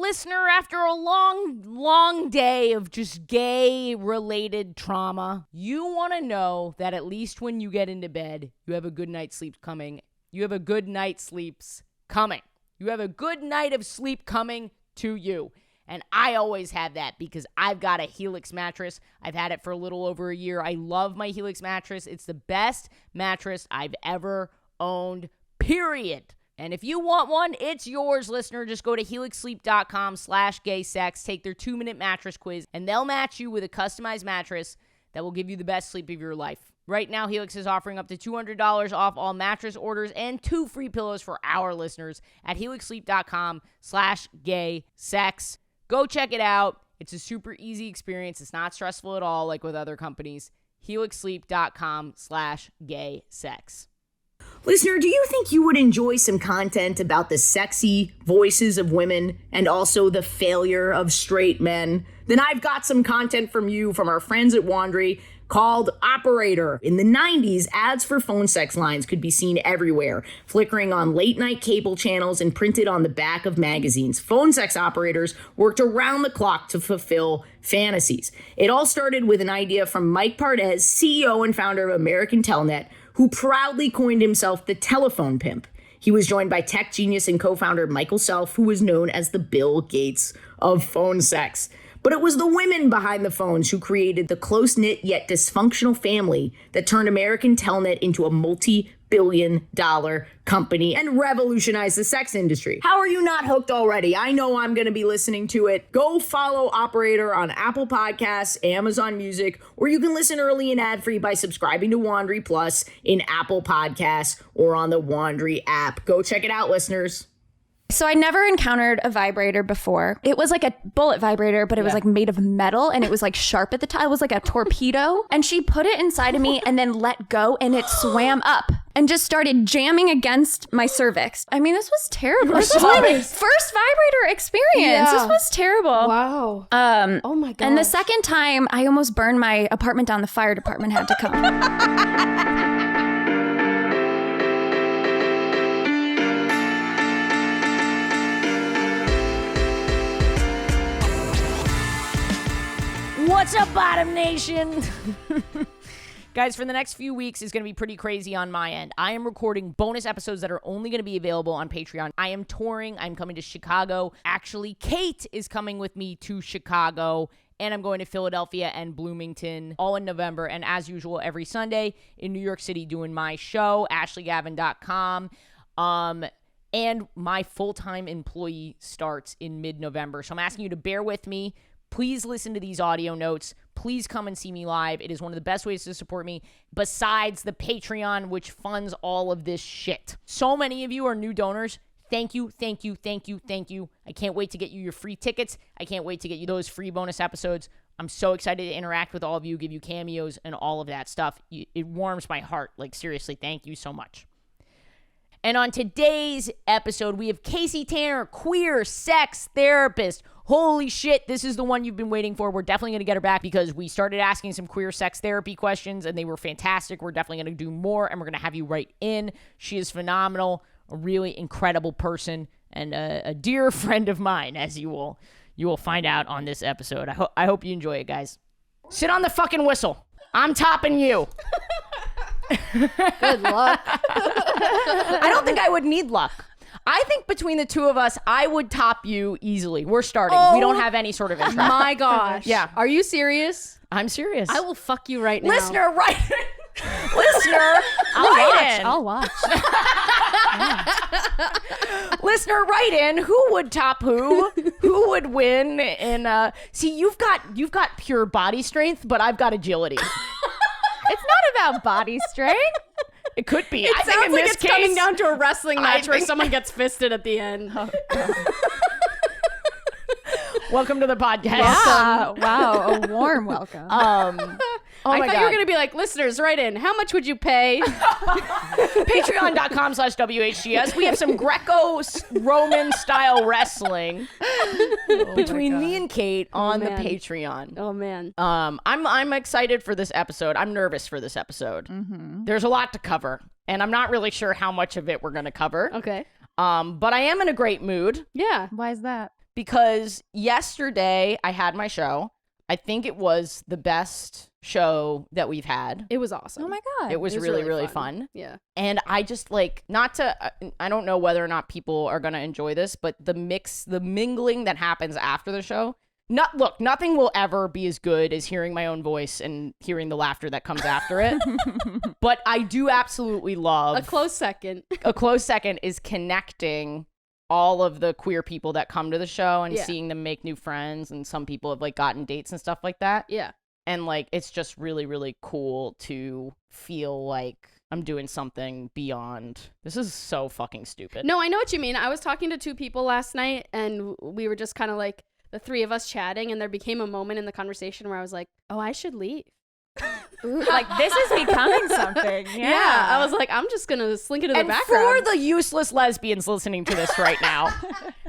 listener, after a long day of just gay-related trauma, you want to know that at least when you get into bed, you have a good night's sleep coming. You have a good night's sleeps coming. You have a good night of sleep coming to you. And I always have that because I've got a Helix mattress. I've had it for a little over a year. I love my Helix mattress. It's the best mattress I've ever owned, period. And if you want one, it's yours, listener. Just go to helixsleep.com/gaysex, take their 2-minute mattress quiz, and they'll match you with a customized mattress that will give you the best sleep of your life. Right now, Helix is offering up to $200 off all mattress orders and 2 free pillows for our listeners at helixsleep.com/gaysex. Go check it out. It's a super easy experience. It's not stressful at all like with other companies. helixsleep.com/gaysex. Listener, do you think you would enjoy some content about the sexy voices of women and also the failure of straight men? Then I've got some content from our friends at Wandry called Operator. In the 90s, ads for phone sex lines could be seen everywhere, flickering on late-night cable channels and printed on the back of magazines. Phone sex operators worked around the clock to fulfill fantasies. It all started with an idea from Mike Pardez, CEO and founder of American Telnet, who proudly coined himself the telephone pimp. He was joined by tech genius and co-founder Michael Self, who was known as the Bill Gates of phone sex. But it was the women behind the phones who created the close-knit yet dysfunctional family that turned American Telnet into a multi-billion-dollar company and revolutionized the sex industry. How are you not hooked already? I know I'm going to be listening to it. Go follow Operator on Apple Podcasts, Amazon Music, or you can listen early and ad-free by subscribing to Wandry Plus in Apple Podcasts or on the Wandry app. Go check it out, listeners. So I never encountered a vibrator before. It was like a bullet vibrator, but it was like made of metal and it was like sharp at the top. It was like a torpedo. And she put it inside of me and then let go and it swam up and just started jamming against my cervix. I mean, this was terrible. This was my first vibrator experience. Yeah. This was terrible. Wow. Oh my God. And the second time, I almost burned my apartment down. The fire department had to come. What's up, Bottom Nation? Guys, for the next few weeks is going to be pretty crazy on my end. I am recording bonus episodes that are only going to be available on Patreon. I am touring. I'm coming to Chicago. Actually, Kate is coming with me to Chicago, and I'm going to Philadelphia and Bloomington all in November. And as usual, every Sunday in New York City doing my show, ashleygavin.com. And my full-time employee starts in mid-November. So I'm asking you to bear with me. Please listen to these audio notes. Please come and see me live. It is one of the best ways to support me besides the Patreon, which funds all of this shit. So many of you are new donors. Thank you, thank you, thank you, thank you. I can't wait to get you your free tickets. I can't wait to get you those free bonus episodes. I'm so excited to interact with all of you, give you cameos and all of that stuff. It warms my heart. Like, seriously, thank you so much. And on today's episode, we have Casey Tanner, queer sex therapist. Holy shit, this is the one you've been waiting for. We're definitely going to get her back because we started asking some queer sex therapy questions and they were fantastic. We're definitely going to do more and we're going to have you write in. She is phenomenal, a really incredible person, and a dear friend of mine, as you will find out on this episode. I hope you enjoy it, guys. Sit on the fucking whistle. I'm topping you. Good luck. I don't think I would need luck. I think between the two of us, I would top you easily. We're starting. We don't have any sort of interest. My gosh. Yeah. Are you serious? I'm serious. I will fuck you right now. Listener, write in. Listener, write in. I'll watch. Listener, write in. Who would top who? Who would win? And see, you've got pure body strength, but I've got agility. It's not about body strength. It could be. It I think sounds in like this it's case, coming down to a wrestling match where someone gets fisted at the end. Welcome to the podcast. Yeah. Wow. A warm welcome. I thought you were going to be like, listeners, write in. How much would you pay? Patreon.com/WHGS. We have some Greco-Roman style wrestling between me and Kate on the Patreon. Oh, man. I'm excited for this episode. I'm nervous for this episode. Mm-hmm. There's a lot to cover, and I'm not really sure how much of it we're going to cover. Okay. But I am in a great mood. Yeah. Why is that? because yesterday I had my show. I think it was the best show that we've had. It was awesome. Oh my God. It was really fun. Yeah. And I just like, I don't know whether or not people are going to enjoy this, but the mingling that happens after the show, nothing will ever be as good as hearing my own voice and hearing the laughter that comes after it. But I do absolutely love. A close second is connecting all of the queer people that come to the show and seeing them make new friends, and some people have like gotten dates and stuff like that. Yeah. And like it's just really, really cool to feel like I'm doing something beyond. This is so fucking stupid. No, I know what you mean. I was talking to two people last night and we were just kind of like the three of us chatting, and there became a moment in the conversation where I was like, oh, I should leave. Like, this is becoming something. Yeah. I was like, I'm just going to slink into the And background. for the useless lesbians listening to this right now,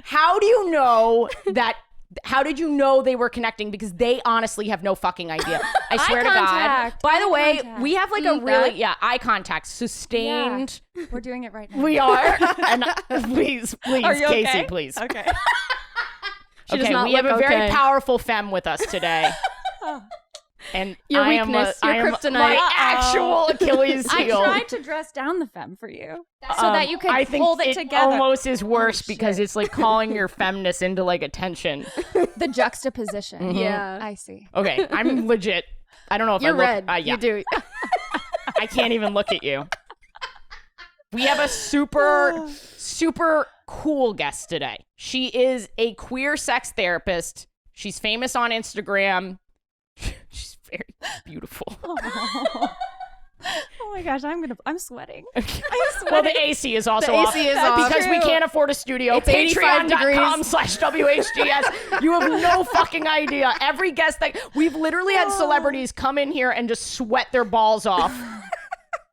how do you know that? How did you know they were connecting? Because they honestly have no fucking idea. I swear to God. By the way, we have like a really, eye contact, sustained. Yeah. We're doing it right now. We are. And please, Are you Casey, okay? please. Okay. She does Okay, not we have a look very okay. powerful femme with us today. And Your I weakness, your am kryptonite. my actual Achilles I heel. tried to dress down the femme for you so that you could I think hold it together. almost is worse because shit. it's like calling your feminist into like attention. The juxtaposition. Yeah. I see. Okay, I'm legit. I don't know if You're I look. red. Yeah, You do. I can't even look at you. We have a super cool guest today. She is a queer sex therapist. She's famous on Instagram. She's very beautiful. Oh my gosh, I'm sweating. Well, the AC is also The off. AC is off. Because we True. can't afford a studio. It's 85 Patreon.com/WHGS. You have no fucking idea. Every guest that we've literally had celebrities come in here and just sweat their balls off.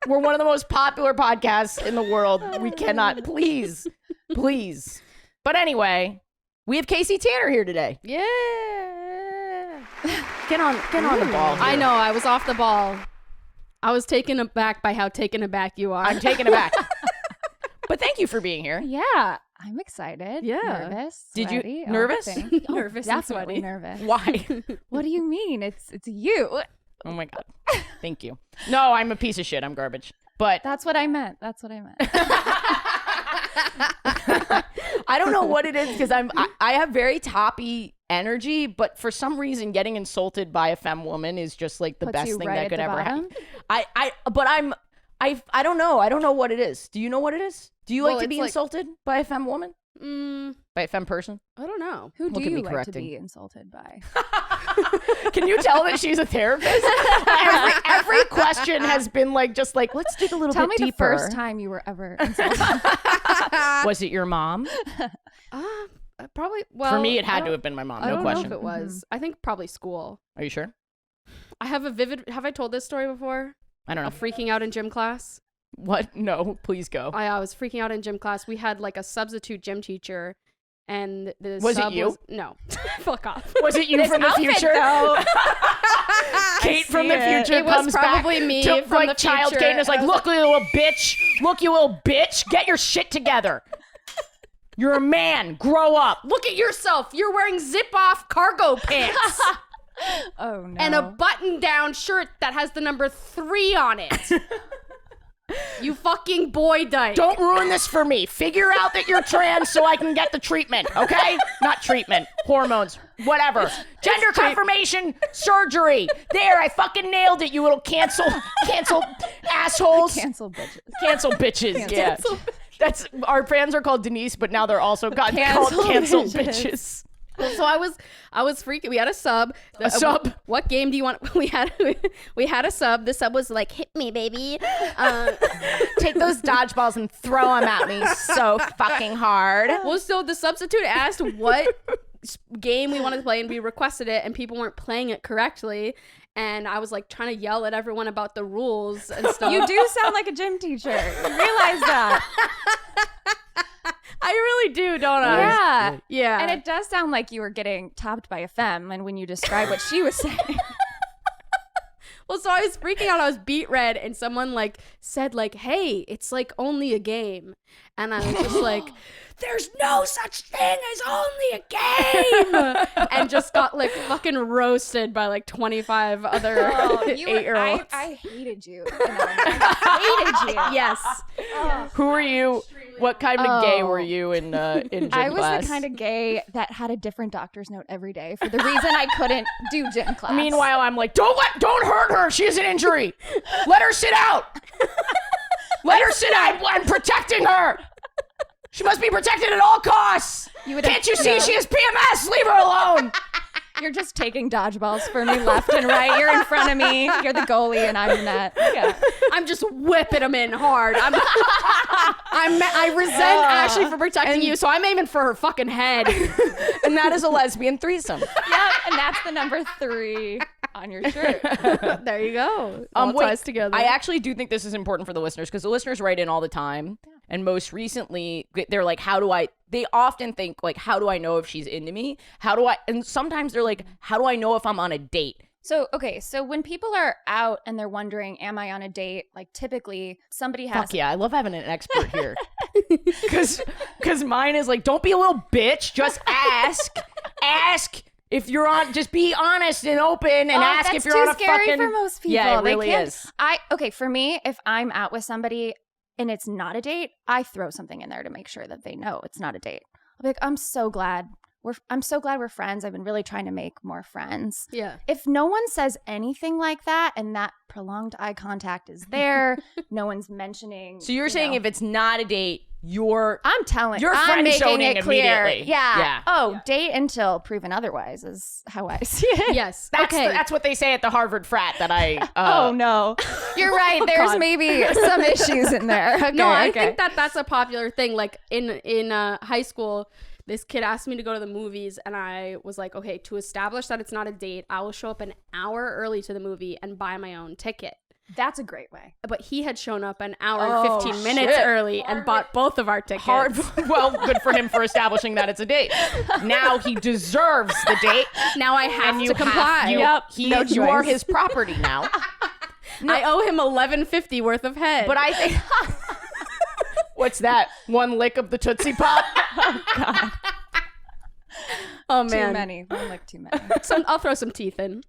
We're one of the most popular podcasts in the world. We cannot, please. But anyway, we have Casey Tanner here today. Yeah. Get on the ball. I know. I was off the ball. I was taken aback by how taken aback you are. I'm taken aback. But thank you for being here. Yeah, I'm excited. Yeah. Nervous. Did you- sweaty, nervous? everything. Oh, Nervous and definitely sweaty. nervous. Why? What do you mean? It's you. Oh my God. Thank you. No, I'm a piece of shit. I'm garbage. But That's what I meant. I don't know what it is because I have very toppy energy, but for some reason getting insulted by a femme woman is just like the Puts best you thing right that at could the ever happen. bottom? I don't know. I don't know what it is. Do you know what it is? Do you Well, like to it's be like- insulted by a femme woman? By a femme person? I don't know. Who do Look at me you like to correcting. be insulted by? Can you tell that she's a therapist? every question has been like, just like, let's dig a little Tell bit me deeper. the first time you were ever insulted. Was it your mom? Probably. Well, For me, it I had to don't- have been my mom. I No don't question. know if it was. I think probably school. Are you sure? I have a vivid. Have I told this story before? I don't know. Of freaking out in gym class. What? No, please go. I was freaking out in gym class. We had like a substitute gym teacher, and the Was it sub you? was no. Fuck off. Was it you from the future? Kate from the future It was comes probably back me to from like the child future. Kate and is like, I was look, you little bitch. Look, you little bitch. Get your shit together. You're a man. Grow up. Look at yourself. You're wearing zip-off cargo pants Oh no. and a button-down shirt that has the number 3 on it. You fucking boy dyke. Don't ruin this for me. Figure out that you're trans so I can get the treatment, okay? Not treatment. Hormones. Whatever. Gender confirmation surgery. There, I fucking nailed it, you little cancel assholes. Cancel bitches. Cancel bitches. Yeah. That's our fans are called Denise, but now they're also called cancel bitches. So I was freaking. We had a sub. A sub? What game do you want? We had a sub. The sub was like, "Hit me, baby." Take those dodgeballs and throw them at me so fucking hard. Well, so the substitute asked what game we wanted to play, and we requested it, and people weren't playing it correctly. And I was like trying to yell at everyone about the rules and stuff. You do sound like a gym teacher. You realize that? I really do, don't I? Yeah. Yeah. And it does sound like you were getting topped by a femme, and when you describe what she was saying. Well, so I was freaking out. I was beat red, and someone like said like, "Hey, it's like only a game," and I was just like, there's no such thing as only a game. And just got like fucking roasted by like 25 other 8-year-olds. I hated you. I hated you. Yes. Who are you? What kind of gay were you in gym I was class? the kind of gay that had a different doctor's note every day for the reason I couldn't do gym class. Meanwhile, I'm like, don't hurt her. She has an injury. Let her sit out. Let her sit out. I'm protecting her. She must be protected at all costs. Can't you see she has PMS? Leave her alone. You're just taking dodgeballs for me left and right. You're in front of me. You're the goalie and I'm the net. Yeah. I'm just whipping them in hard. I resent Ashley for protecting you, so I'm aiming for her fucking head. And that is a lesbian threesome. Yep, and that's the number 3 on your shirt. There you go. All ties together. I actually do think this is important for the listeners because the listeners write in all the time. And most recently, they're like, they often think like, how do I know if she's into me? And sometimes they're like, how do I know if I'm on a date? So when people are out and they're wondering, am I on a date? Like typically somebody has. Fuck yeah, I love having an expert here. Because mine is like, don't be a little bitch. Just ask. Ask if you're on, just be honest and open and ask if you're on a fucking. That's too scary for most people. Yeah, it They really can't- is. For me, if I'm out with somebody and it's not a date, I throw something in there to make sure that they know it's not a date. I'll be like, I'm so glad we're friends. I've been really trying to make more friends. Yeah. If no one says anything like that and that prolonged eye contact is there, no one's mentioning. So you're saying if it's not a date, I'm I'm making friend-zoning it clear. immediately. Yeah. Oh, date until proven otherwise is how I see it. Yes. That's what they say at the Harvard frat that I. Oh no, you're right. There's God. maybe some issues in there. Okay, No, I think that's a popular thing. Like in high school, this kid asked me to go to the movies, and I was like, okay, to establish that it's not a date, I will show up an hour early to the movie and buy my own ticket. That's a great way. But he had shown up an hour and 15 minutes early and bought both of our tickets. Well, good for him for establishing that it's a date. Now he deserves the date. Now I have to comply. You are his property now. I owe him $11.50 worth of head. But I think. What's that? One lick of the Tootsie Pop? Oh God. Oh man. Too many. One like too many. I'll throw some teeth in.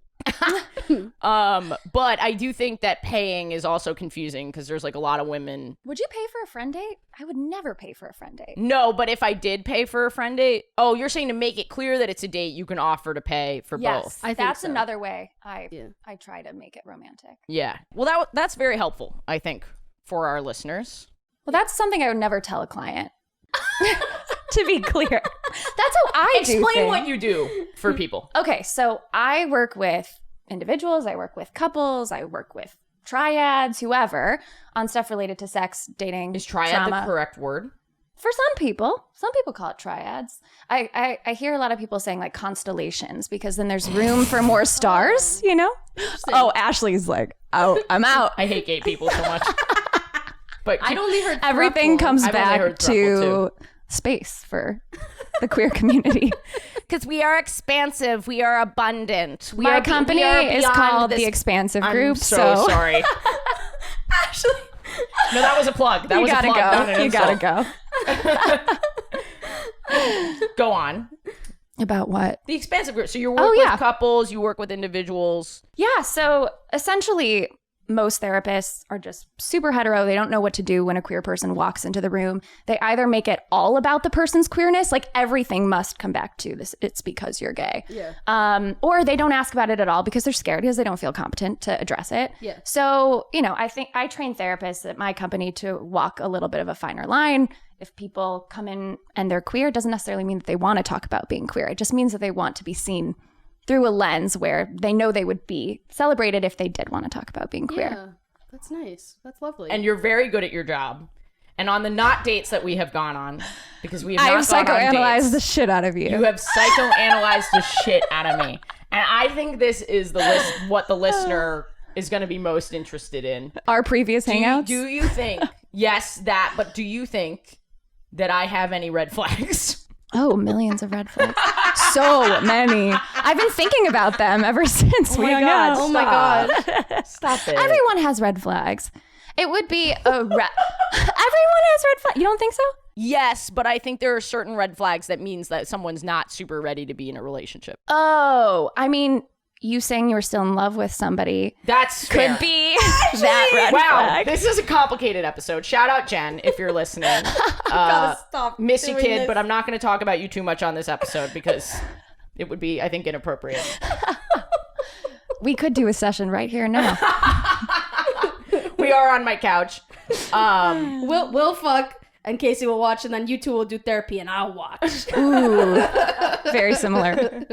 But I do think that paying is also confusing because there's like a lot of women. Would you pay for a friend date? I would never pay for a friend date. No, but if I did pay for a friend date, you're saying to make it clear that it's a date, you can offer to pay for both. I think that's another way I try to make it romantic. Yeah. Well, that's very helpful, I think, for our listeners. Well, that's something I would never tell a client. To be clear, that's how I do Explain things. what you do for people. Okay, so I work with individuals, I work with couples, I work with triads, whoever, on stuff related to sex, dating, Is triad trauma. the correct word? For some people call it triads. I hear a lot of people saying like constellations because then there's room for more stars, you know? Oh, Ashley's like, oh, I'm out. I hate gay people so much. But I'd only heard Everything thruple. comes I've only back heard to thruple, space for the queer community. Because we are expansive, we are abundant. My company is called the Expansive Group. I'm so sorry. Ashley, No, that was a plug. That was a plug. Not an You gotta insult. go. Go on. About what? The expansive group. So you work with couples, you work with individuals. Yeah. So essentially, most therapists are just super hetero. They don't know what to do when a queer person walks into the room. They either make it all about the person's queerness, like everything must come back to this. It's because you're gay. Yeah. Or they don't ask about it at all because they're scared because they don't feel competent to address it. Yeah. So, I think I train therapists at my company to walk a little bit of a finer line. If people come in and they're queer, it doesn't necessarily mean that they want to talk about being queer. It just means that they want to be seen through a lens where they know they would be celebrated if they did want to talk about being queer. Yeah, that's nice. That's lovely. And you're very good at your job. And on the not dates that we have gone on, because we have not I've gone on psychoanalyzed dates, the shit out of you. you have psychoanalyzed the shit out of me. And I think this is what the listener is going to be most interested in. Our previous hangouts? Do you think, but do you think that I have any red flags? Oh, millions of red flags. So many. I've been thinking about them ever since we hung out. Oh my God. Stop it. Everyone has red flags. It would be everyone has red flags. You don't think so? Yes, but I think there are certain red flags that means that someone's not super ready to be in a relationship. Oh, I mean, you saying you were still in love with somebody. That's could fair. be that red flag. This is a complicated episode. Shout out Jen if you're listening. Gotta stop. Miss you, doing kid, this. but I'm not going to talk about you too much on this episode because it would be, I think, inappropriate. We could do a session right here now. We are on my couch. We'll fuck, and Casey will watch, and then you two will do therapy, and I'll watch. Ooh, very similar.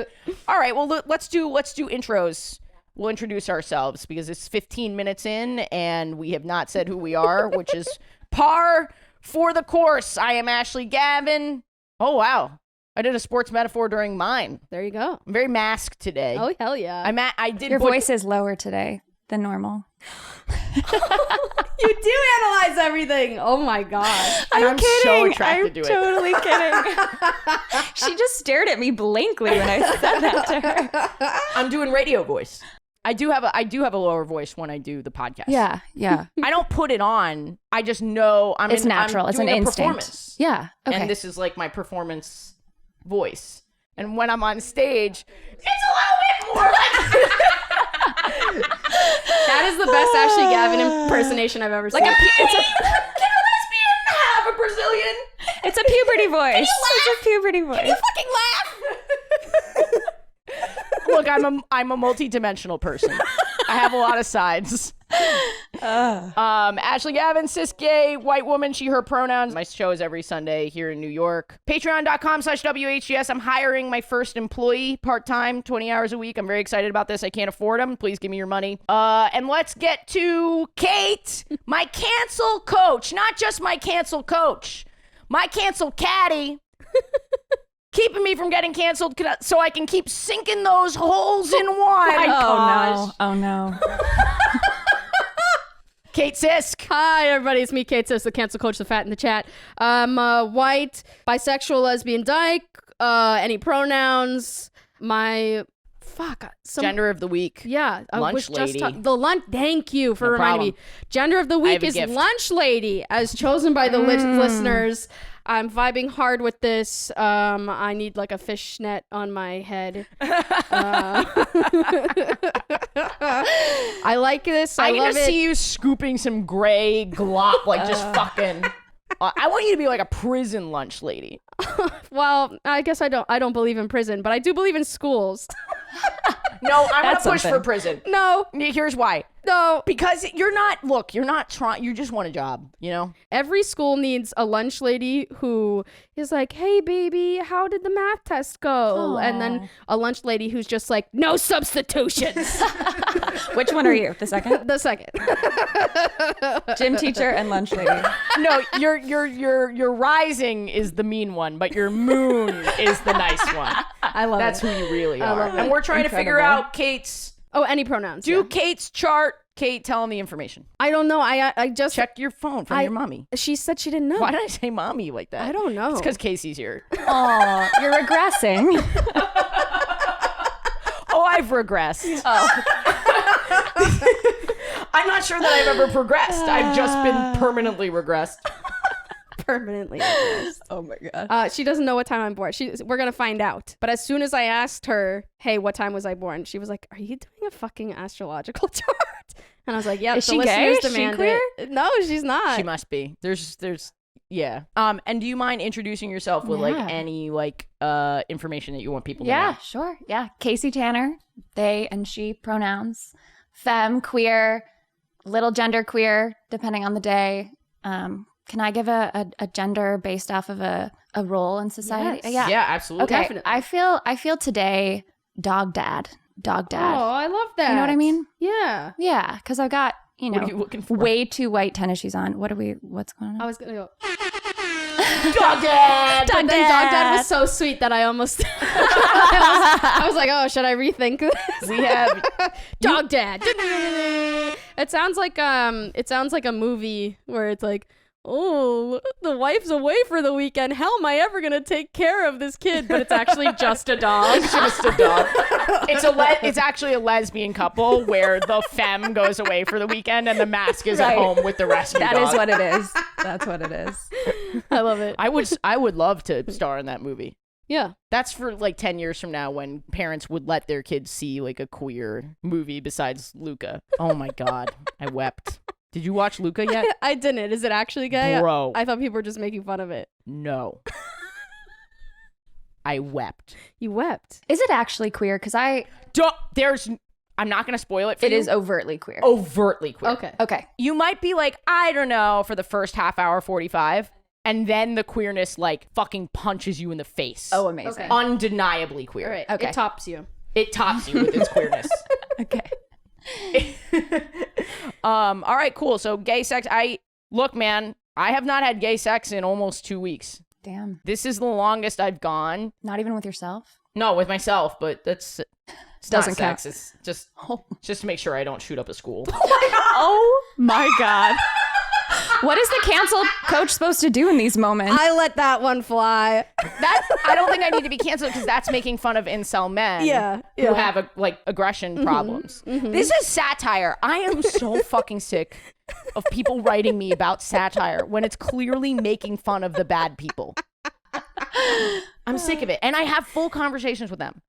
All right, well, let's do intros. We'll introduce ourselves because it's 15 minutes in, and we have not said who we are, which is par for the course. I am Ashley Gavin. Oh, wow. I did a sports metaphor during mine. There you go. I'm very masked today. Oh, hell yeah. I did Your voice is lower today than normal. You do analyze everything. Oh my god. I'm so attracted to it. Totally kidding. She just stared at me blankly when I said that to her. I'm doing radio voice. I do have a lower voice when I do the podcast. Yeah. I don't put it on. I just know It's natural. It's an doing a instinct. performance. Yeah. Okay. And this is like my performance voice. And when I'm on stage, it's a little bit more like That is the best Ashley Gavin impersonation I've ever seen. can a lesbian have a Brazilian? It's a puberty voice. It's a puberty voice. Fucking laugh. Look, I'm a multi-dimensional person. I have a lot of sides. Ashley Gavin, cis gay, white woman, she, her pronouns. My show is every Sunday here in New York. Patreon.com/WHGS. I'm hiring my first employee part-time, 20 hours a week. I'm very excited about this. I can't afford them. Please give me your money. And let's get to Kate, my cancel coach. Not just my cancel coach, my cancel caddy. Keeping me from getting canceled so I can keep sinking those holes in wine. Oh no. Kate Sisk. Hi, everybody. It's me, Kate Sis, the cancel coach, the fat in the chat. I'm white, bisexual, lesbian, dyke. Any pronouns? My Gender of the week. Yeah, I Lunch was lady. just the lunch. Thank you for No reminding problem. me. Gender of the have week a is gift. lunch lady, as chosen by the listeners. I'm vibing hard with this. I need like a fishnet on my head. I like this. I I love can it. see you scooping some gray glop, like just fucking. I want you to be like a prison lunch lady. Well, I guess I don't believe in prison, but I do believe in schools. No, I'm That's gonna push something. for prison. No, Here's why. no. Because you're not trying. You just want a job, you know? Every school needs a lunch lady who is like, hey, baby, how did the math test go? And then a lunch lady who's just like, no substitutions. Which one are you? The second? The second. Gym teacher and lunch lady. No, your rising is the mean one, but your moon is the nice one. I love That's it. who you really are. love And it. we're trying to figure Incredible. out Kate's. Oh, any pronouns. Do yeah. Kate's chart. Kate, tell them the information. I don't know. I just Check your phone from your mommy. She said she didn't know. Why did I say mommy like that? I don't know. It's because Casey's here. Oh, you're regressing. Oh, I've regressed. I'm not sure that I've ever progressed. I've just been permanently regressed. Permanently. Oh my god. She doesn't know what time I'm born. We're gonna find out. But as soon as I asked her, "Hey, what time was I born?" She was like, "Are you doing a fucking astrological chart?" And I was like, "Yeah." Is she gay? Is she demand queer? it. No, she's not. She must be. There's yeah. And do you mind introducing yourself with like Yeah. any like information that you want people to Yeah, know? sure. Yeah. Casey Tanner, they and she pronouns. Femme, queer, little gender queer, depending on the day. Can I give a gender based off of a role in society? Yes. Yeah. Yeah, absolutely. Okay. Definitely. I feel today dog dad. Dog dad. Oh, I love that. You know what I mean? Yeah. Yeah, because I've got, What are you looking for? way too white tennis shoes on. What's going on? I was gonna go. Dog dad. But then dog dad was so sweet that I almost. I was like, oh, should I rethink this? We have Dog dad. It sounds like a movie where it's like, oh, the wife's away for the weekend. How am I ever gonna take care of this kid? But it's actually just a dog. Just a dog. It's actually a lesbian couple where the femme goes away for the weekend and the mask is at home with the rescue dog. That is what it is. That's what it is. I love it. I would love to star in that movie. Yeah. That's for like 10 years from now when parents would let their kids see like a queer movie besides Luca. Oh my God. I wept. Did you watch Luca yet? I didn't. Is it actually gay? Bro. I thought people were just making fun of it. No. I wept. You wept. Is it actually queer? Because I'm not going to spoil it for you. It is overtly queer. Overtly queer. Okay. You might be like, I don't know, for the first half hour, 45. And then the queerness like fucking punches you in the face. Oh, amazing. Undeniably queer. All right. Okay. It tops you. It tops you with its queerness. Okay. All right, cool. So gay sex. Look, man, I have not had gay sex in almost 2 weeks. Damn. This is the longest I've gone. Not even with yourself? No, with myself, but it's Doesn't not count. sex. It's just to make sure I don't shoot up a school. Oh my God. What is the canceled coach supposed to do in these moments? I let that one fly. I don't think I need to be canceled because that's making fun of incel men who have aggression problems. This is satire. I am so fucking sick of people writing me about satire when it's clearly making fun of the bad people. I'm sick of it. And I have full conversations with them.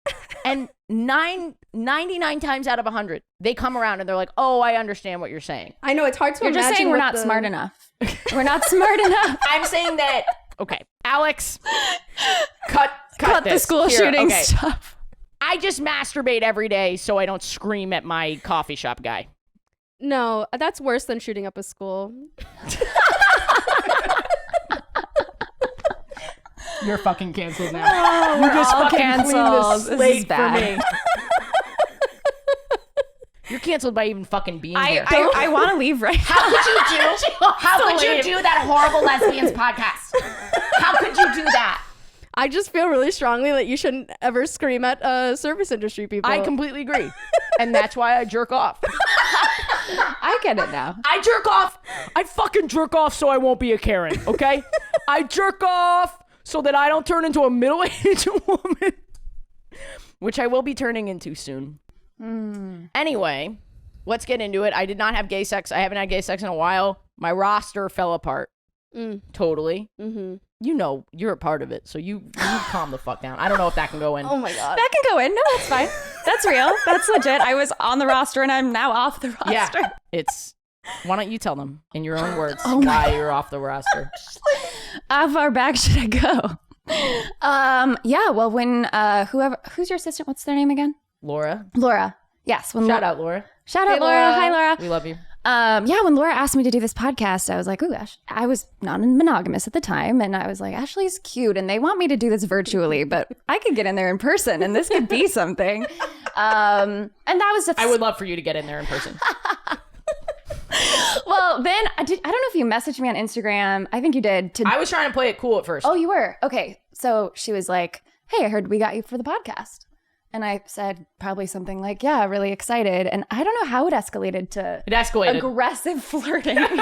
And 99 times out of 100, they come around and they're like, oh, I understand what you're saying. I know it's hard to You're imagine. just saying we're not smart enough. We're not smart enough. I'm saying that, okay, Alex, cut the this. school Here, shooting okay. stuff. I just masturbate every day so I don't scream at my coffee shop guy. No, that's worse than shooting up a school. You're fucking canceled now. Oh, we're just all fucking cleaned canceled. the This slate is bad. for me. You're canceled by even fucking being here. I want to leave right now. How could you do that horrible lesbians podcast? How could you do that? I just feel really strongly that you shouldn't ever scream at service industry people. I completely agree. And that's why I jerk off. I get it now. I jerk off. I fucking jerk off so I won't be a Karen, okay? I jerk off so that I don't turn into a middle-aged woman, which I will be turning into soon. Anyway, let's get into it. I did not have gay sex. I haven't had gay sex in a while. My roster fell apart. Totally. Mm-hmm. You know, you're a part of it, so you calm the fuck down. I don't know if that can go in. Oh my God. That can go in. No, that's fine. That's real. That's legit. I was on the roster and I'm now off the roster. Yeah, why don't you tell them in your own words why you're off the roster? How far back should I go? Yeah, well, when who's your assistant? What's their name again? Laura. Yes. When Shout out, Laura. Shout out, Hey, Laura. Laura. Hi, Laura. We love you. Yeah, when Laura asked me to do this podcast, I was like, ooh, gosh, I was not monogamous at the time. And I was like, Ashley's cute and they want me to do this virtually, but I could get in there in person and this could be something. And that was I would love for you to get in there in person. well, then I don't know if you messaged me on Instagram. I think you did. I was trying to play it cool at first. Oh, you were? Okay. So she was like, hey, I heard we got you for the podcast. And I said probably something like, yeah, really excited. And I don't know how it escalated to aggressive flirting. Probably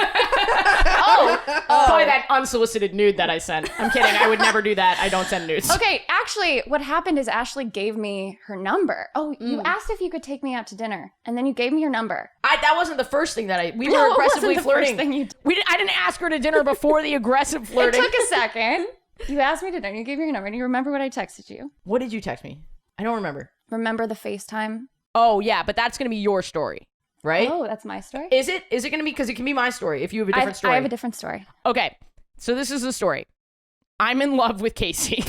that unsolicited nude that I sent. I'm kidding. I would never do that. I don't send nudes. Okay, actually, what happened is Ashley gave me her number. Oh, you asked if you could take me out to dinner. And then you gave me your number. That wasn't the first thing that we No, were it wasn't aggressively the flirting. first thing you did. I didn't ask her to dinner before the aggressive flirting. It took a second. You asked me to dinner. You gave me your number. And you remember what I texted you? What did you text me? I don't remember. Remember the FaceTime? Oh, yeah, but that's going to be your story, right? Oh, that's my story? Is it going to be? Because it can be my story if you have a different story. I have a different story. Okay, so this is the story. I'm in love with Casey.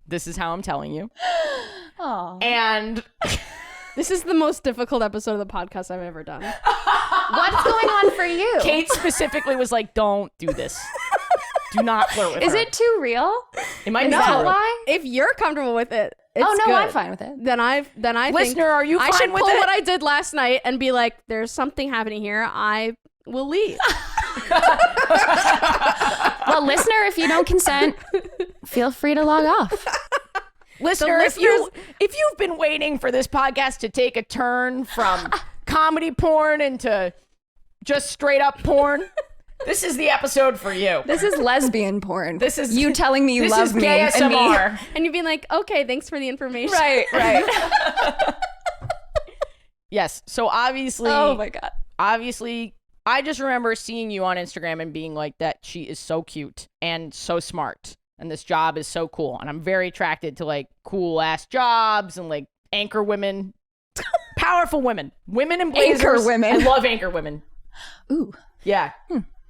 This is how I'm telling you. Oh. And This is the most difficult episode of the podcast I've ever done. What's going on for you? Kate specifically was like, don't do this. Do not flirt with her. Is it too real? It might Is be that too real. why? If you're comfortable with it, it's Oh, no, good. I'm fine with it. Then I think Listener, are you I fine should with pull it? what I did last night and be like, there's something happening here. I will leave. Well, listener, if you don't consent, feel free to log off. Listener, if you've been waiting for this podcast to take a turn from comedy porn into just straight up porn, This is the episode for you. This is lesbian porn. This is you telling me you love me. This is and me. ASMR. And you'd be like, okay, thanks for the information. Right, right. Yes. So obviously, Oh my God. obviously, I just remember seeing you on Instagram and being like, that she is so cute and so smart. And this job is so cool. And I'm very attracted to like cool ass jobs and like anchor women. Powerful women. Women in blazers. Anchor women. I love anchor women. Ooh. Yeah.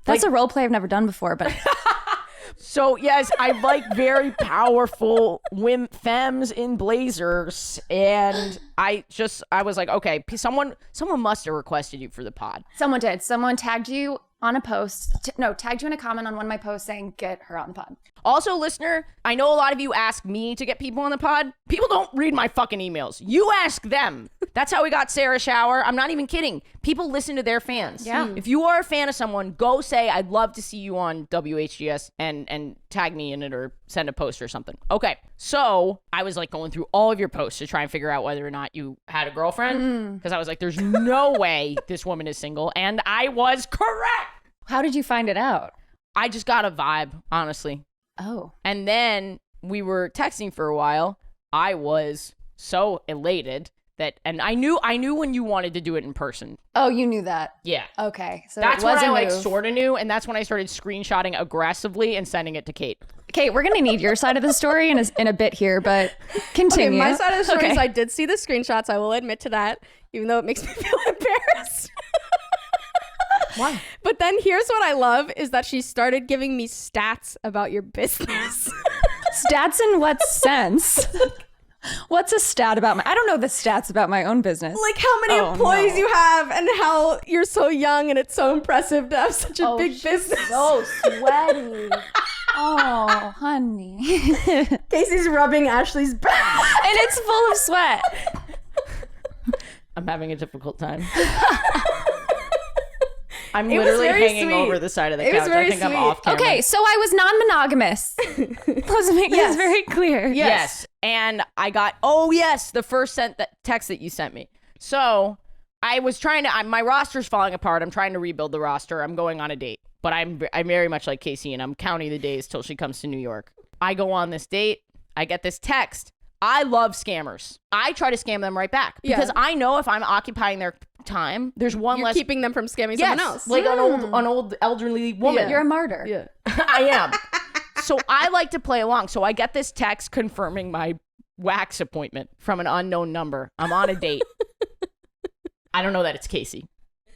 That's a role play I've never done before, but So yes, I like very powerful femmes in blazers, and I was like, okay, someone must have requested you for the pod. someone did. Someone tagged you on a post. Tagged you in a comment on one of my posts saying, get her on the pod. Also, listener, I know a lot of you ask me to get people on the pod. People don't read my fucking emails. You ask them. That's how we got Sarah Shower. I'm not even kidding. People listen to their fans. Yeah. If you are a fan of someone, go say, I'd love to see you on WHGS and tag me in it or send a post or something. Okay. So I was like going through all of your posts to try and figure out whether or not you had a girlfriend. Because I was like, there's no way this woman is single. And I was correct. How did you find it out? I just got a vibe, honestly. Oh. And then we were texting for a while. I was so elated and I knew when you wanted to do it in person. Oh, you knew that. Yeah. Okay. So That's it was when I a like move. sort of knew, and that's when I started screenshotting aggressively and sending it to Kate. Okay, we're gonna need your side of the story in a bit here, but continue. Okay, my side of the story Okay. is I did see the screenshots. I will admit to that, even though it makes me feel embarrassed. Why? But then here's what I love is that she started giving me stats about your business. Stats in what sense? What's a stat about I don't know the stats about my own business. Like how many employees you have and how you're so young and it's so impressive to have such a big business. So sweaty. Oh, honey. Casey's rubbing Ashley's back. And it's full of sweat. I'm having a difficult time. I'm It was literally very hanging sweet. over the side of the It was couch. very I think I'm sweet. off camera. Okay, so I was non-monogamous. Let's make this very clear. Yes. And I got, the first text that you sent me. So I was trying to, my roster's falling apart. I'm trying to rebuild the roster. I'm going on a date. But I'm very much like Casey, and I'm counting the days till she comes to New York. I go on this date. I get this text. I love scammers. I try to scam them right back. Because I know if I'm occupying their time, there's one You're less. keeping them from scamming someone else. Like an old elderly woman. You're a martyr. Yeah. I am. So I like to play along. So I get this text confirming my wax appointment from an unknown number. I'm on a date. I don't know that it's Casey.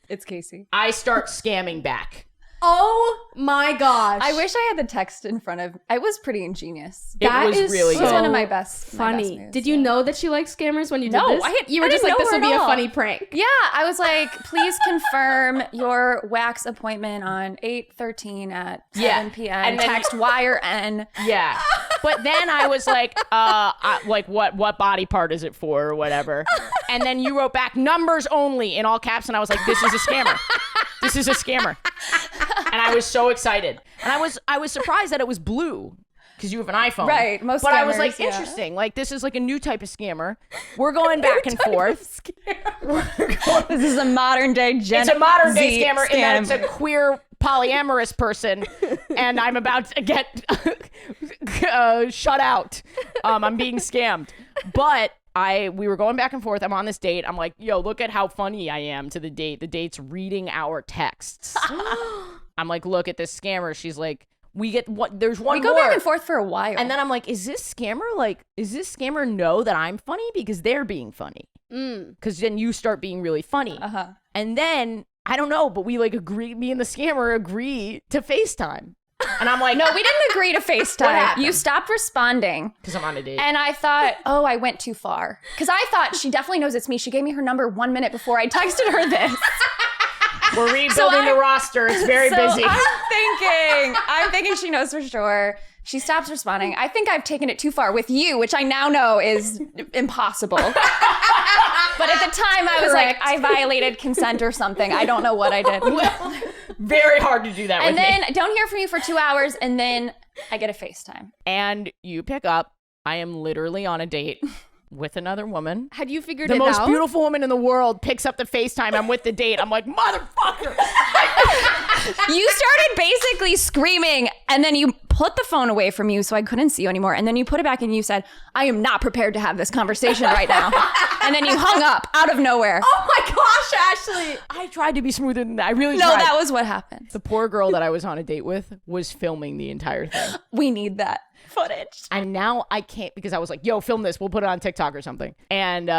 It's Casey. I start scamming back. Oh my gosh. I wish I had the text in front of. I was pretty ingenious. It was really It was good. one of my best. funny. moves, Did you know that she liked scammers when you did No, this? You I were just didn't like, know this her will be at a all. funny prank. Yeah, I was like, please confirm your wax appointment on 8/13 at 7 p.m. And then- text Y or N. Yeah. But then I was like, what body part is it for or whatever. And then you wrote back numbers only in all caps. And I was like, this is a scammer. This is a scammer. And I was so excited. And I was surprised that it was blue because you have an iPhone. Right, most But I was like, scammers, yeah. interesting. Like, this is like a new type of scammer. We're going back and forth. This is a modern day Gen It's a modern day Z scammer in that it's a queer polyamorous person, and I'm about to get shut out. I'm being scammed. But we were going back and forth. I'm on this date. I'm like, yo, look at how funny I am to the date. The date's reading our texts. I'm like, look at this scammer. She's like, there's one We go more. back and forth for a while. And then I'm like, does this scammer know that I'm funny? Because they're being funny. Because then you start being really funny. Uh-huh. And then, I don't know, but we like agree, me and the scammer agree to FaceTime. And I'm like, No, we didn't agree to FaceTime. happened? You stopped responding. because I'm on a date. And I thought, oh, I went too far. Because I thought she definitely knows it's me. She gave me her number 1 minute before I texted her this. We're rebuilding the roster. It's very busy. I'm thinking she knows for sure. She stops responding. I think I've taken it too far with you, which I now know is impossible. But at the time, I was like, I violated consent or something. I don't know what I did. Very hard to do that And with then me. I don't hear from you for 2 hours, and then I get a FaceTime. And you pick up. I am literally on a date. with another woman. Had you figured The it most out? beautiful woman in the world picks up the FaceTime. I'm with the date. I'm like, motherfucker. You started basically screaming, and then you put the phone away from you so I couldn't see you anymore. And then you put it back and you said, I am not prepared to have this conversation right now. And then you hung up out of nowhere. Oh my gosh, Ashley. I tried to be smoother than that. I really No, tried. that was what happened. The poor girl that I was on a date with was filming the entire thing. We need that footage. And now I can't because I was like, yo, film this. We'll put it on TikTok or something. And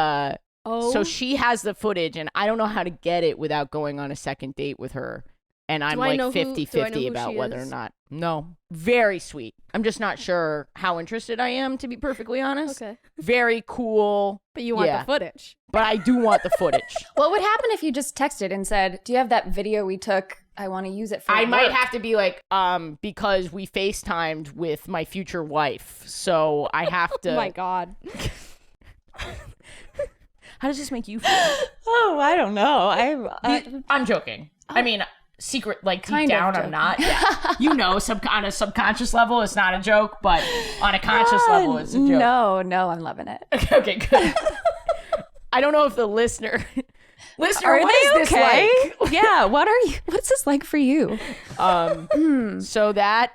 so she has the footage and I don't know how to get it without going on a second date with her. And I'm like 50-50 about whether or not. No. Very sweet. I'm just not sure how interested I am, to be perfectly honest. Okay. Very cool. But you want Yeah. the footage. But I do want the footage. What would happen if you just texted and said, do you have that video we took? I want to use it for I might work." have to be like, because we FaceTimed with my future wife. So I have to. Oh my God. How does this make you feel? Oh, I don't know. I'm joking. I mean, secret, like deep Kind of down, I'm joking. not. Yeah. You know, on a subconscious level, it's not a joke, but on a conscious level, it's a joke. No, I'm loving it. Okay, good. I don't know if the listener, what Are is they this okay? like? Yeah. What's this like for you? So that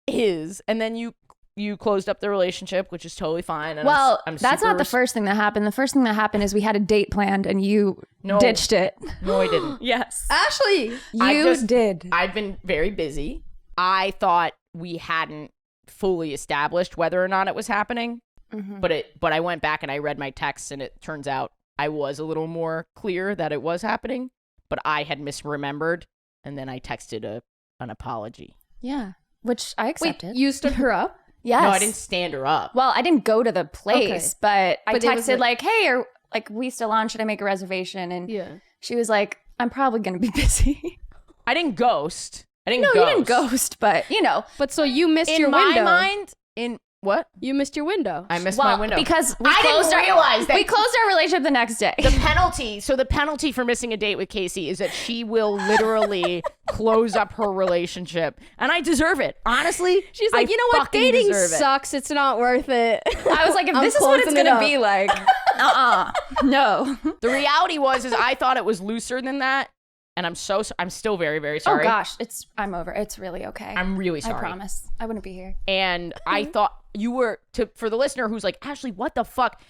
is, and then you closed up the relationship, which is totally fine. And Well, I'm that's super not the first thing that happened. The first thing that happened is we had a date planned and you No. ditched it. No, I didn't. Yes. Ashley. You did. I've been very busy. I thought we hadn't fully established whether or not it was happening, but I went back and I read my texts, and it turns out I was a little more clear that it was happening, but I had misremembered, and then I texted an apology. Yeah. Which I Wait, accepted. you stood her up? Yes. No, I didn't stand her up. Well, I didn't go to the place, but I But it was texted like, hey, are like we still on? Should I make a reservation? And Yeah. she was like, I'm probably going to be busy. I didn't ghost. I didn't No, ghost. you didn't ghost, but you know. But so you missed In your my window. mind, in what? You missed your window. I missed my window. Because we I closed didn't realize that. we closed our relationship the next day. The penalty for missing a date with Casey is that she will literally close up her relationship, and I deserve it. Honestly, She's like, I you know what? fucking Dating deserve it. sucks. It's not worth it. I was like, if I'm this is what it's closing it going to up. be like, no. The reality was I thought it was looser than that, and I'm still very, very sorry. Oh gosh, I'm over. It's really okay. I'm really sorry. I promise. I wouldn't be here. And I thought you were for the listener who's like, Ashley, what the fuck?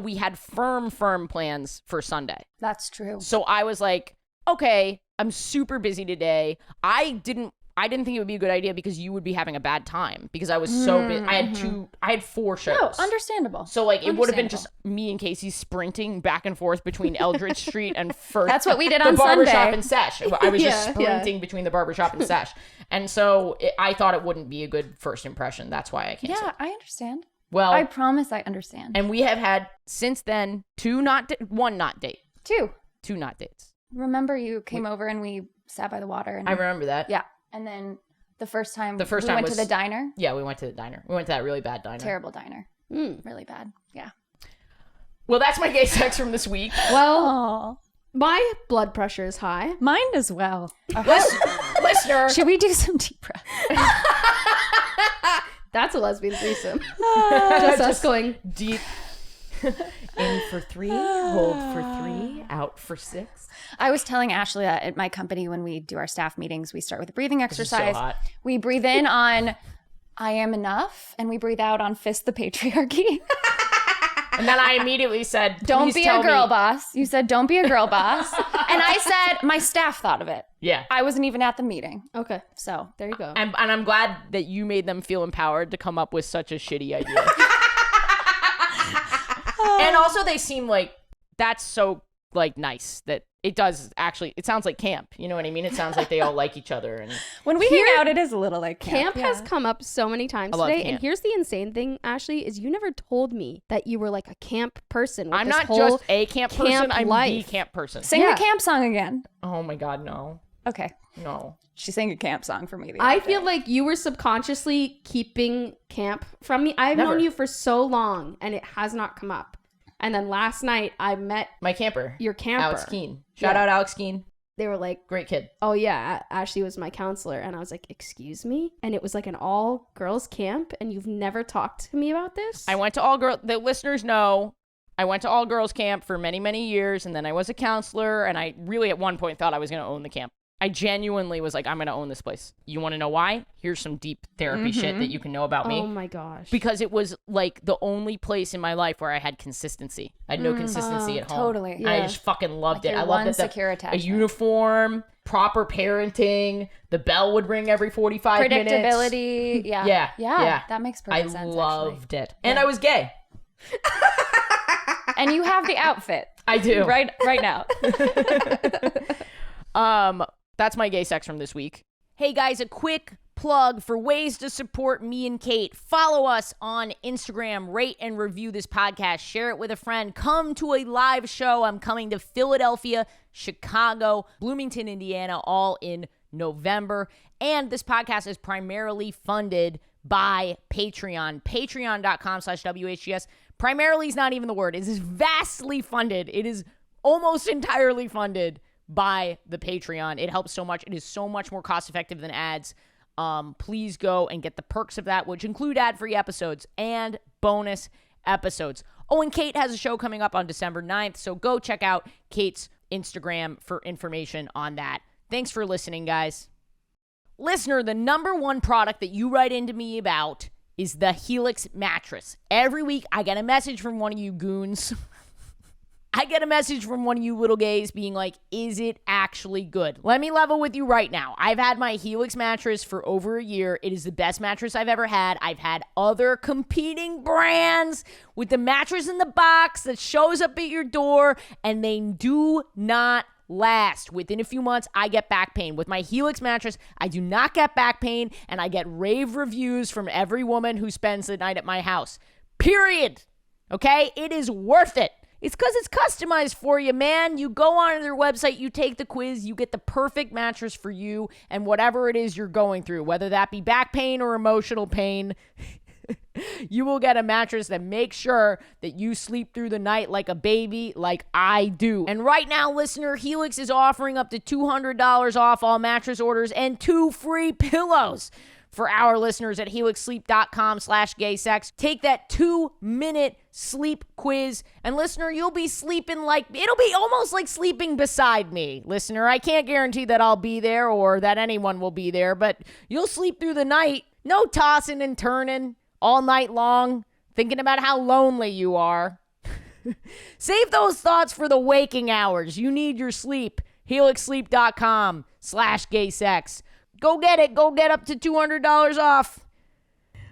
We had firm plans for Sunday. That's true. So I was like, okay, I'm super busy today. I didn't think it would be a good idea because you would be having a bad time because I was so busy. I had 4 shows. No, understandable. So like it would have been just me and Casey sprinting back and forth between Eldridge Street and First. That's what we did the on barbershop Sunday. and Sesh. I was just Yeah, sprinting between the barbershop and Sesh. And so I thought it wouldn't be a good first impression. That's why I canceled. Yeah, I understand. Well, I promise I understand. and we have had since then 1 not date. 2. 2 not dates. Remember you came over and we sat by the water and I remember that. yeah. And then the first time we time went to was- the diner. Yeah, we went to the diner. We went to that really bad diner. Terrible diner. Really bad. Yeah. Well, that's my gay sex from this week. Well, Oh, my blood pressure is high. mine as well. Listener, Should we do some deep breath? That's a lesbian threesome. Just us going. deep in for 3, hold for 3, out for 6. I was telling Ashley that at my company when we do our staff meetings, we start with a breathing is so exercise. hot. We breathe in on I am enough, and we breathe out on fist the patriarchy. And then I immediately said, Don't "Please be tell a girl me." boss. You said, don't be a girl boss. And I said, my staff thought of it. Yeah. I wasn't even at the meeting. Okay, So there you go. And I'm glad that you made them feel empowered to come up with such a shitty idea. And also they seem like that's so like nice that it does actually, it sounds like camp. You know what I mean? It sounds like they all like each other. And when we hang out, it is a little like Camp has come up so many times I love today, camp. and here's the insane thing, Ashley, is you never told me that you were like a camp person. With I'm this not whole just a camp person, camp I'm the life. camp person. Sing Yeah. the camp song again. Oh my God, no. Okay. No. She sang a camp song for me. I feel like you were subconsciously keeping camp from me. I've Never. known you for so long, and it has not come up. And then last night, I met My camper. your camper. Alex Keene. Shout out Alex Keene. They were like, Great kid. oh yeah, Ashley was my counselor. And I was like, excuse me? And it was like an all girls camp and you've never talked to me about this? I went to all girl. The listeners know I went to all girls camp for many, many years. And then I was a counselor. And I really at one point thought I was going to own the camp. I genuinely was like, I'm going to own this place. You want to know why? Here's some deep therapy shit that you can know about me. Oh my gosh. Because it was like the only place in my life where I had consistency. I had no consistency at home. Totally. And I just fucking loved it. your I loved one it. secure A attachment. uniform, proper parenting, the bell would ring every 45 minutes. Predictability. Yeah. Yeah. That makes perfect I sense. loved it. And I was gay. And you have the outfit. I do. Right now. That's my gay sex from this week. Hey guys, a quick plug for ways to support me and Kate. Follow us on Instagram, rate and review this podcast, share it with a friend, come to a live show. I'm coming to Philadelphia, Chicago, Bloomington, Indiana, all in November. And this podcast is primarily funded by Patreon, patreon.com/WHGS. Primarily is not even the word. It is vastly funded. It is almost entirely funded by the Patreon. It helps so much. It is so much more cost effective than ads. Please go and get the perks of that, which include ad-free episodes and bonus episodes. Oh, and Kate has a show coming up on December 9th, so go check out Kate's Instagram for information on that. Thanks for listening, guys. Listener, the number one product that you write into me about is the Helix mattress. Every week, I get a message from one of you goons. I get a message from one of you little gays being like, is it actually good? Let me level with you right now. I've had my Helix mattress for over a year. It is the best mattress I've ever had. I've had other competing brands with the mattress in the box that shows up at your door, and they do not last. Within a few months, I get back pain. With my Helix mattress, I do not get back pain, and I get rave reviews from every woman who spends the night at my house. Period. Okay? It is worth it. It's because it's customized for you, man. You go on their website, you take the quiz, you get the perfect mattress for you and whatever it is you're going through, whether that be back pain or emotional pain. You will get a mattress that makes sure that you sleep through the night like a baby, like I do. And right now, listener, Helix is offering up to $200 off all mattress orders and 2 free pillows for our listeners at helixsleep.com/gaysex. Take that 2-minute sleep quiz, and listener, you'll be sleeping like, it'll be almost like sleeping beside me. Listener, I can't guarantee that I'll be there or that anyone will be there, but you'll sleep through the night. No tossing and turning all night long, thinking about how lonely you are. Save those thoughts for the waking hours. You need your sleep. helixsleep.com/gaysex. Go get it. Go get up to $200 off.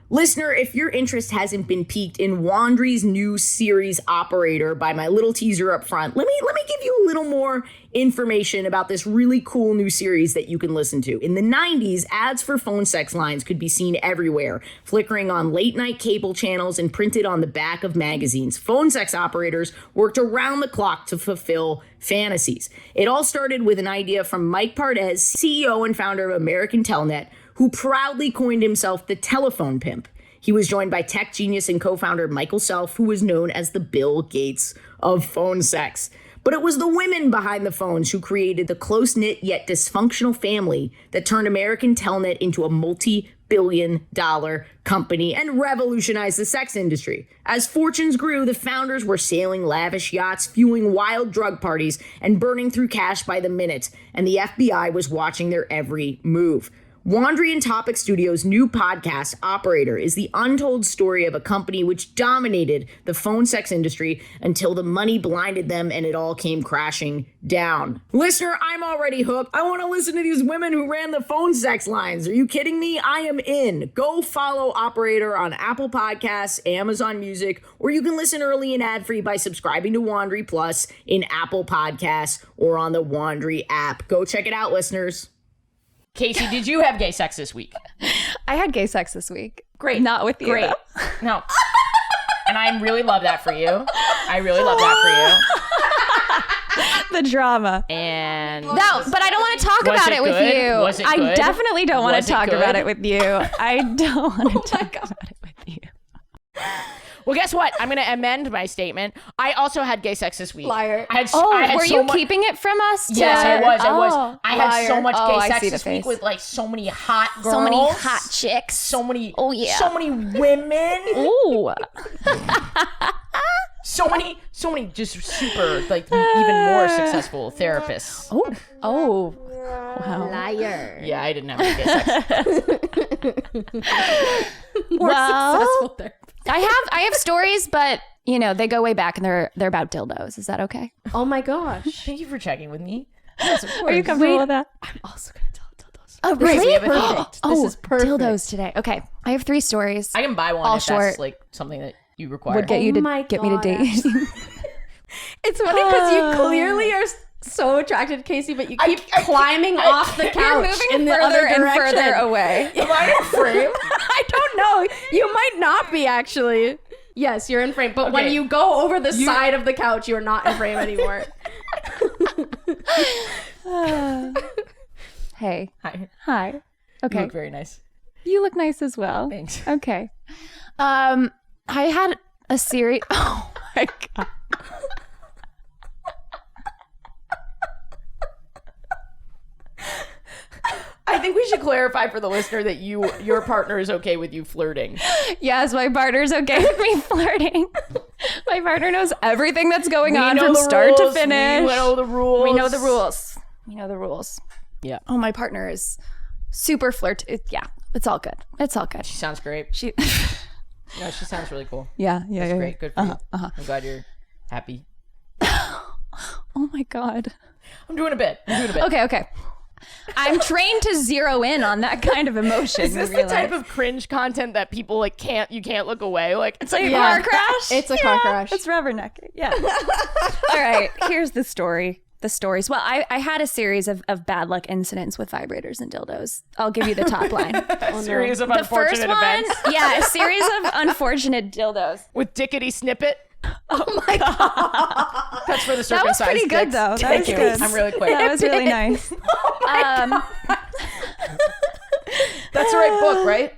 Listener, if your interest hasn't been piqued in Wandry's new series Operator by my little teaser up front, let me give you a little more information about this really cool new series that you can listen to. In the 90s, ads for phone sex lines could be seen everywhere, flickering on late night cable channels and printed on the back of magazines. Phone sex operators worked around the clock to fulfill fantasies. It all started with an idea from Mike Pardez, CEO and founder of American Telnet, who proudly coined himself the telephone pimp. He was joined by tech genius and co-founder Michael Self, who was known as the Bill Gates of phone sex. But it was the women behind the phones who created the close-knit yet dysfunctional family that turned American Telnet into a multi-billion-dollar company and revolutionized the sex industry. As fortunes grew, the founders were sailing lavish yachts, fueling wild drug parties, and burning through cash by the minute, and the FBI was watching their every move. Wandry and Topic Studios' new podcast, Operator, is the untold story of a company which dominated the phone sex industry until the money blinded them and it all came crashing down. Listener, I'm already hooked. I want to listen to these women who ran the phone sex lines. Are you kidding me? I am in. Go follow Operator on Apple Podcasts, Amazon Music, or you can listen early and ad-free by subscribing to Wandry Plus in Apple Podcasts or on the Wandry app. Go check it out, listeners. Casey, did you have gay sex this week? I had gay sex this week. Great. Not with you. Great. Though. No. And I really love that for you. I really love that The drama. for you. And No, but I don't want to talk about it with good? you. Was it I good? definitely don't want Was to it talk good? about it with you. I don't want to talk about it with you. Well, guess what? I'm going to amend my statement. I also had gay sex this week. Liar. I had, Oh, I had were so you much, keeping it from us? Yes, I was. I had liar. so much Oh, gay I sex see the this week face. with like so many hot girls. So many hot chicks. So many. Oh, yeah. So many women. Ooh. So many just super, like, even more successful therapists. Oh. Wow. Liar. Yeah, I didn't have any gay sex. More successful there. I have stories, but you know, they go way back and they're about dildos. Is that okay? Oh my gosh. Thank you for checking with me. Yes, of course. Are you comfortable with that? I'm also gonna tell dildos. Oh, Great, really? we have a theme. Perfect. Oh, This is perfect. dildos today. Okay, I have 3 stories. I can buy one All if short. that's like something that you require. Would get you to my get me to God, date. It's funny because you clearly are so attracted to Casey, but you keep climbing off the couch You're moving in the further other and direction. further away. Am I in frame? I don't know. You might not be actually. Yes, you're in frame, but when Okay. you go over the side of the couch, you are not in frame anymore. Hey. Hi. Hi. You Okay. look very nice. You look nice as well. Thanks. Okay. I had a series. Oh my God. I think we should clarify for the listener that your partner is okay with you flirting. Yes, my partner's okay with me flirting. My partner knows everything that's going on know from the start to rules. finish. We know the rules. We know the rules. We know the rules. Yeah. Oh, my partner is super yeah, it's all good. It's all good. She sounds great. She, No, she sounds really cool. yeah. That's great. Good for you. I'm glad you're happy. Oh my God. I'm doing a bit. Okay. I'm trained to zero in on that kind of emotion. Is this the type of cringe content that people like you can't look away? Like it's like Yeah. car crash? It's a car crash. It's rubbernecking. Yeah. All right. Here's the story. The stories. Well, I had a series of bad luck incidents with vibrators and dildos. I'll give you the top line. a series of The first unfortunate one, events yeah, a series of unfortunate dildos. with Dickety Snippet. Oh my God. That's for the That circumcised was pretty good, dicks. though. That Thank was you. good. I'm really quick. That was really nice. That's the right book, right?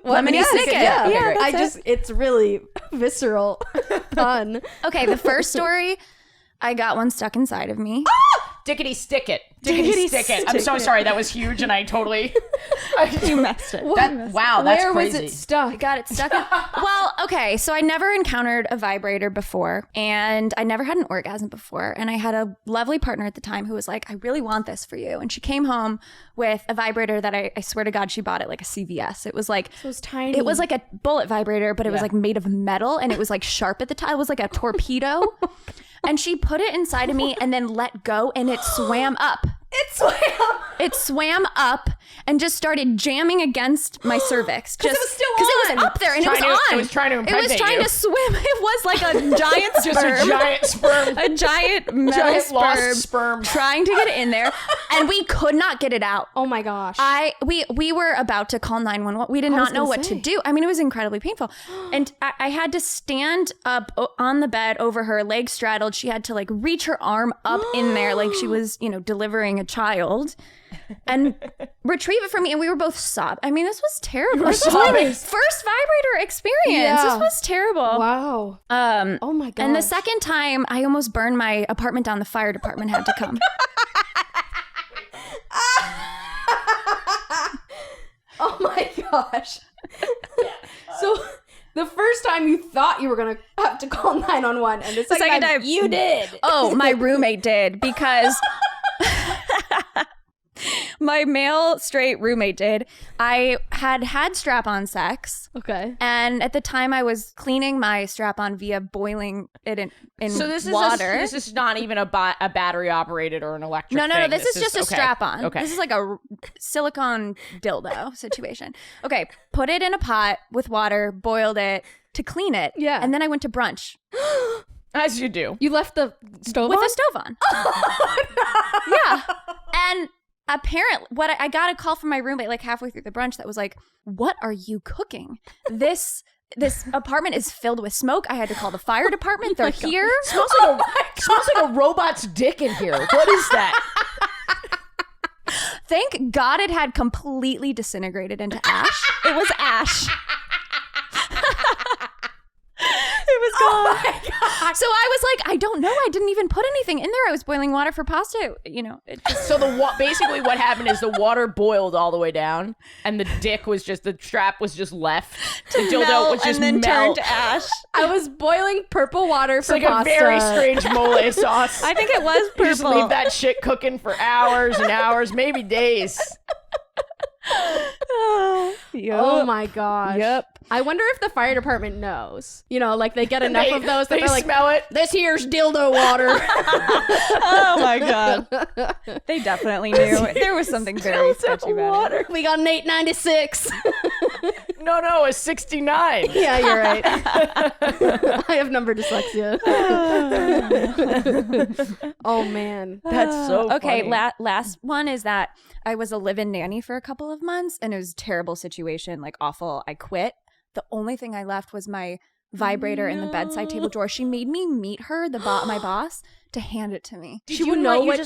Lemony Snicket. Yeah, okay, Yeah, great. that's it. It's really visceral pun. Okay, the first story, I got one stuck inside of me. Dickety Stick It. Dickety Stick It. I'm so sorry. That was huge, and I totally. You messed it. Wow, that's Where crazy. was it stuck? I got it stuck in. Well, okay, so I never encountered a vibrator before, and I never had an orgasm before. And I had a lovely partner at the time who was like, I really want this for you. And she came home with a vibrator that I swear to God, she bought it like a CVS. It was like, It was tiny. it was like a bullet vibrator, but it was like made of metal and it was like sharp at the time. It was like a torpedo. And she put it inside of me and then let go and it swam up. It swam up and just started jamming against my cervix. Just it was still because it on. was up there and it was Trying to- on. it was trying to It was impregnate trying you. to swim. It was like a giant sperm. Just a giant sperm. A giant metal Giant lost sperm. trying to get it in there, and we could not get it out. Oh my gosh. We were about to call 911. We did not know what to do. I mean, it was incredibly painful, and I had to stand up on the bed over her, legs straddled. She had to like reach her arm up in there, like she was, delivering a child, and retrieve it from me. And we were both sobbing. I mean, this was terrible. This was my first vibrator experience. Yeah. This was terrible. Wow. Oh my god. And the second time, I almost burned my apartment down. The fire department had to come. Oh my gosh. So the first time you thought you were going to have to call 911 and the second time you did. Oh, my roommate did because my male straight roommate did. I had strap-on sex. Okay. And at the time I was cleaning my strap-on via boiling it in So this is water. this is not even a battery operated or an electric. No. thing. This is just a okay. strap-on. Okay. This is like a silicone dildo situation. Okay, put it in a pot with water, boiled it to clean it. Yeah. And then I went to brunch As you do. You left the stove with on? a stove on. Yeah. And apparently, I got a call from my roommate like halfway through the brunch that was like, "What are you cooking? This apartment is filled with smoke. I had to call the fire department. They're here." Smells like a robot's dick in here. What is that? Thank God it had completely disintegrated into ash. It was ash. was gone. So I was like, I don't know. I didn't even put anything in there. I was boiling water for pasta. You know, it just... So basically what happened is the water boiled all the way down, and the strap was just left. The dildo was just and then melt. turned to ash. I was boiling purple water for It's like pasta. a very strange mole sauce. I think it was You just purple. leave that shit cooking for hours and hours, maybe days. Oh my gosh. Yep. I wonder if the fire department knows. You know, like they get enough of those that They they're like, smell it. this here's dildo water. Oh my god. They definitely knew. There was something very sketchy about it. We got an 896. No, a 69. Yeah, you're right. I have number dyslexia. Oh man. That's so Okay, funny. last one is that I was a live-in nanny for a couple of months, and it was a terrible situation, like awful. I quit. The only thing I left was my vibrator in the bedside table drawer. She made me meet her, my boss, to hand it to me. Did you know what I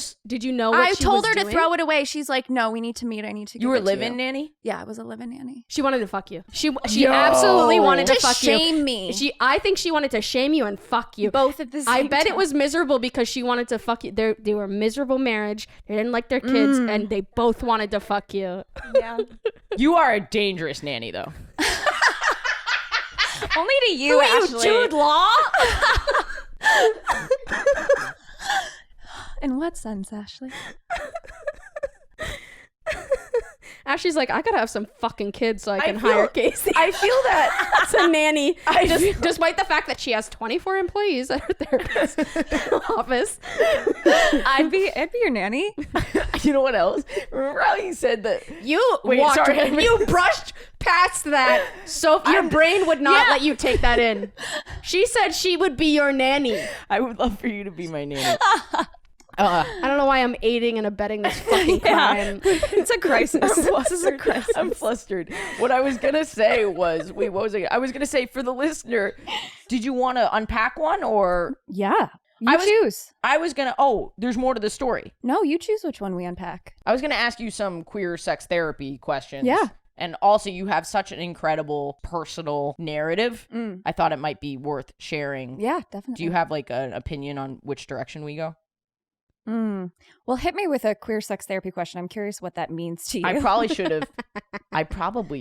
she told was her to doing? throw it away. She's like, no, we need to meet. I need to give You were it to living you. nanny? Yeah, I was a live-in nanny. She wanted to fuck you. She Yo. absolutely wanted to To fuck you. shame me. I think she wanted to shame you and fuck you. Both at the same I bet time. it was miserable because she wanted to fuck you. They were a miserable marriage. They didn't like their kids, and they both wanted to fuck you. Yeah. You are a dangerous nanny, though. Only to you, Ashley. Jude Law? In what sense, Ashley? Ashley's like, I gotta have some fucking kids so I can feel- hire Casey. I feel that. As a nanny. Despite the fact that she has 24 employees at her therapist's office. I'd be your nanny. You know what else? Remember how you said that? You Wait, sorry. you brushed past that, so your brain would not let you take that in. She said she would be your nanny. I would love for you to be my nanny. I don't know why I'm aiding and abetting this fucking crime. It's a crisis. This is a crisis. I'm flustered. What I was going to say was, wait, what was I was going to say for the listener, did you want to unpack one or? Yeah. I You was- choose. I was going to, there's more to the story. No, you choose which one we unpack. I was going to ask you some queer sex therapy questions. Yeah. And also, you have such an incredible personal narrative. I thought it might be worth sharing. Yeah, definitely. Do you have like an opinion on which direction we go? Well, hit me with a queer sex therapy question. I'm curious what that means to you. I probably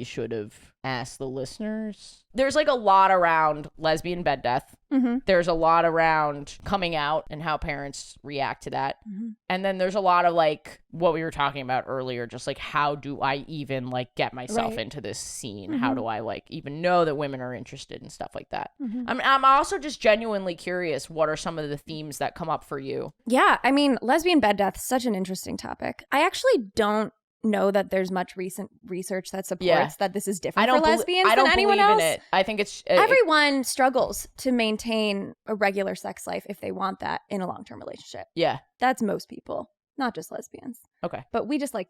should have asked the listeners. There's like a lot around lesbian bed death. Mm-hmm. There's a lot around coming out and how parents react to that. Mm-hmm. And then there's a lot of like what we were talking about earlier, just like how do I even like get myself Right. into this scene? Mm-hmm. How do I like even know that women are interested and stuff like that? Mm-hmm. I'm also just genuinely curious, what are some of the themes that come up for you? Yeah, I mean, lesbian bed death is such an interesting topic. I actually don't know that there's much recent research that supports that this is different for lesbians I don't than anyone believe else. in it. I think it's Everyone struggles to maintain a regular sex life if they want that in a long-term relationship. yeah. That's most people, not just lesbians. Okay. But we like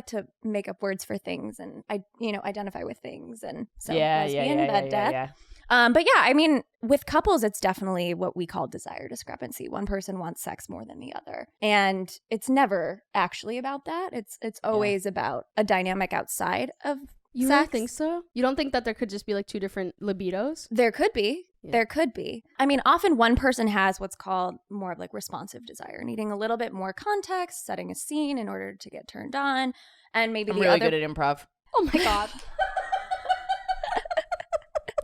to make up words for things and identify with things, and so lesbian bed death. yeah. But yeah, I mean, with couples, it's definitely what we call desire discrepancy. One person wants sex more than the other. And it's never actually about that. It's always about a dynamic outside of You sex. don't think so? You don't think that there could just be like two different libidos? There could be. Yeah. There could be. I mean, often one person has what's called more of like responsive desire, needing a little bit more context, setting a scene in order to get turned on. And maybe I'm the really other... good at improv. Oh my God.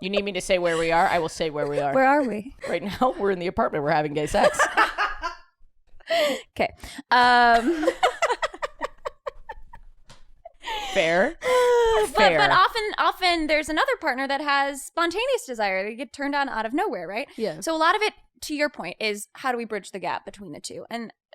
You need me to say where we are? I will say where we are. Where are we? Right now, we're in the apartment. We're having gay sex. Okay. Fair. But often there's another partner that has spontaneous desire. They get turned on out of nowhere, right? Yeah. So a lot of it, to your point, is how do we bridge the gap between the two?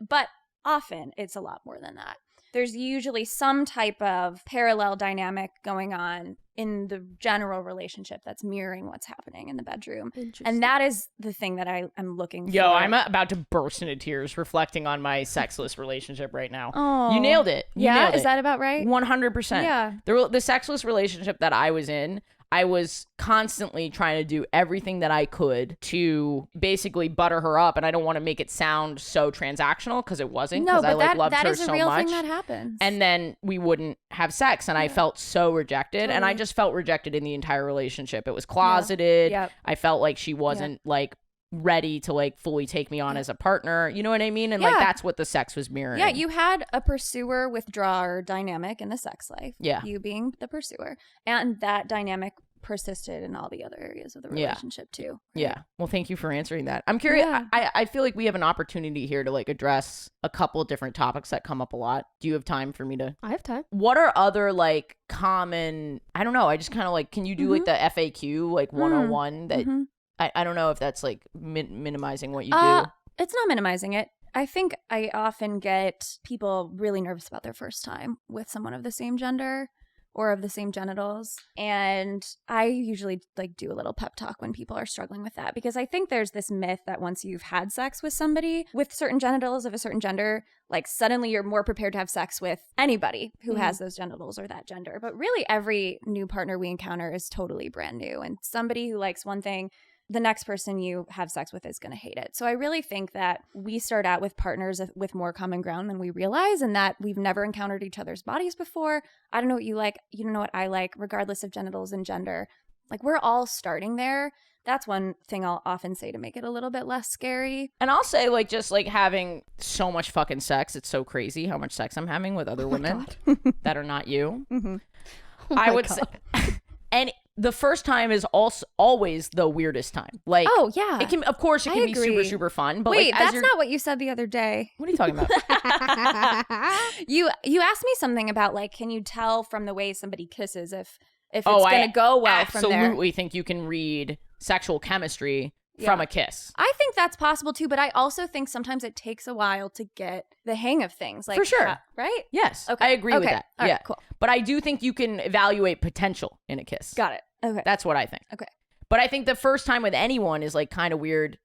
But often it's a lot more than that. There's usually some type of parallel dynamic going on in the general relationship that's mirroring what's happening in the bedroom. And that is the thing that I'm looking for. Yo, I'm about to burst into tears reflecting on my sexless relationship right now. Oh. You nailed it. You nailed Is it. that about right? 100%. Yeah. The sexless relationship that I was in, I was constantly trying to do everything that I could to basically butter her up. And I don't want to make it sound so transactional because it wasn't. No, Because I but like loved that her is a so real much. thing that happens. And then we wouldn't have sex. And I felt so rejected. And I just felt rejected in the entire relationship. It was closeted. Yep. I felt like she wasn't like ready to like fully take me on as a partner. You know what I mean? And like Yeah. that's what the sex was mirroring. Yeah, you had a pursuer withdrawer dynamic in the sex life. Yeah. You being the pursuer. And that dynamic persisted in all the other areas of the relationship too. Right? Yeah. Well, thank you for answering that. I'm curious. Yeah. I feel like we have an opportunity here to like address a couple of different topics that come up a lot. Do you have time for me to? I have time. What are other like common, I don't know. I just kind of like, can you do like the FAQ, like 101 that I don't know if that's like minimizing what you do. It's not minimizing it. I think I often get people really nervous about their first time with someone of the same gender or of the same genitals. And I usually like do a little pep talk when people are struggling with that, because I think there's this myth that once you've had sex with somebody with certain genitals of a certain gender, like suddenly you're more prepared to have sex with anybody who has those genitals or that gender. But really every new partner we encounter is totally brand new. And somebody who likes one thing, the next person you have sex with is going to hate it. So I really think that we start out with partners with more common ground than we realize, and that we've never encountered each other's bodies before. I don't know what you like. You don't know what I like, regardless of genitals and gender. Like, we're all starting there. That's one thing I'll often say to make it a little bit less scary. And I'll say like just like having so much fucking sex. It's so crazy how much sex I'm having with other women that are not you. I would say. And the first time is also always the weirdest time. Like, Oh, yeah. it can, of course, it I can be super, agree. super fun. But Wait, like, as that's you're, not what you said the other day. what are you talking about? You asked me something about like, can you tell from the way somebody kisses if it's I going to go well from there? absolutely think you can read sexual chemistry from a kiss. I think that's possible too, but I also think sometimes it takes a while to get the hang of things. Like, For sure. right? Yes, Okay. I agree with Okay. that. All right, yeah, cool. But I do think you can evaluate potential in a kiss. Got it. Okay. That's what I think. Okay. But I think the first time with anyone is like kind of weird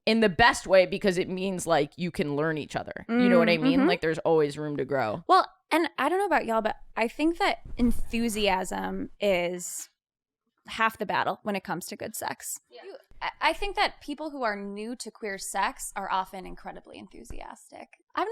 in the best way, because it means like you can learn each other. You know what I mean? Like there's always room to grow. Well, and I don't know about y'all, but I think that enthusiasm is half the battle when it comes to good sex. Yeah. I think that people who are new to queer sex are often incredibly enthusiastic. I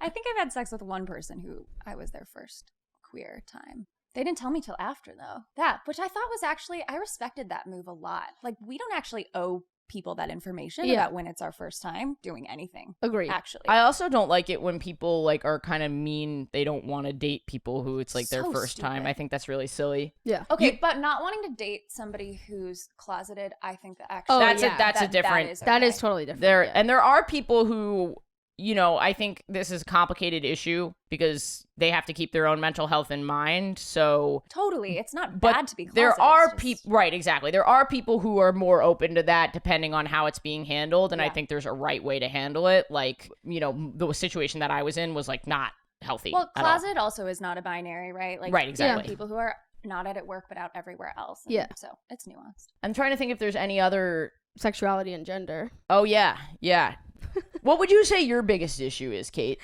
think I've had sex with one person who I was their first queer time. They didn't tell me till after, though. That, which I thought was actually, I respected that move a lot. Like, we don't actually owe people that information about when it's our first time doing anything. Agreed. Actually. I also don't like it when people like are kind of mean. They don't want to date people who it's like their So first time. stupid. I think that's really silly. Yeah. Okay, but not wanting to date somebody who's closeted, I think that actually Oh, yeah. That's a different. That is okay. totally different. There are people who, you know, I think this is a complicated issue because they have to keep their own mental health in mind. So Totally. It's not but bad to be closeted. there are it's just- people, right? Exactly. There are people who are more open to that depending on how it's being handled, and I Yeah. think there's a right way to handle it. Like, you know, the situation that I was in was like not healthy. Well, at all. closet also is not a binary, right? Like, Right, there exactly. are people who are not at work but out everywhere else. And Yeah. So it's nuanced. I'm trying to think if there's any other. Sexuality and gender. Oh yeah, yeah. What would you say your biggest issue is, Kate?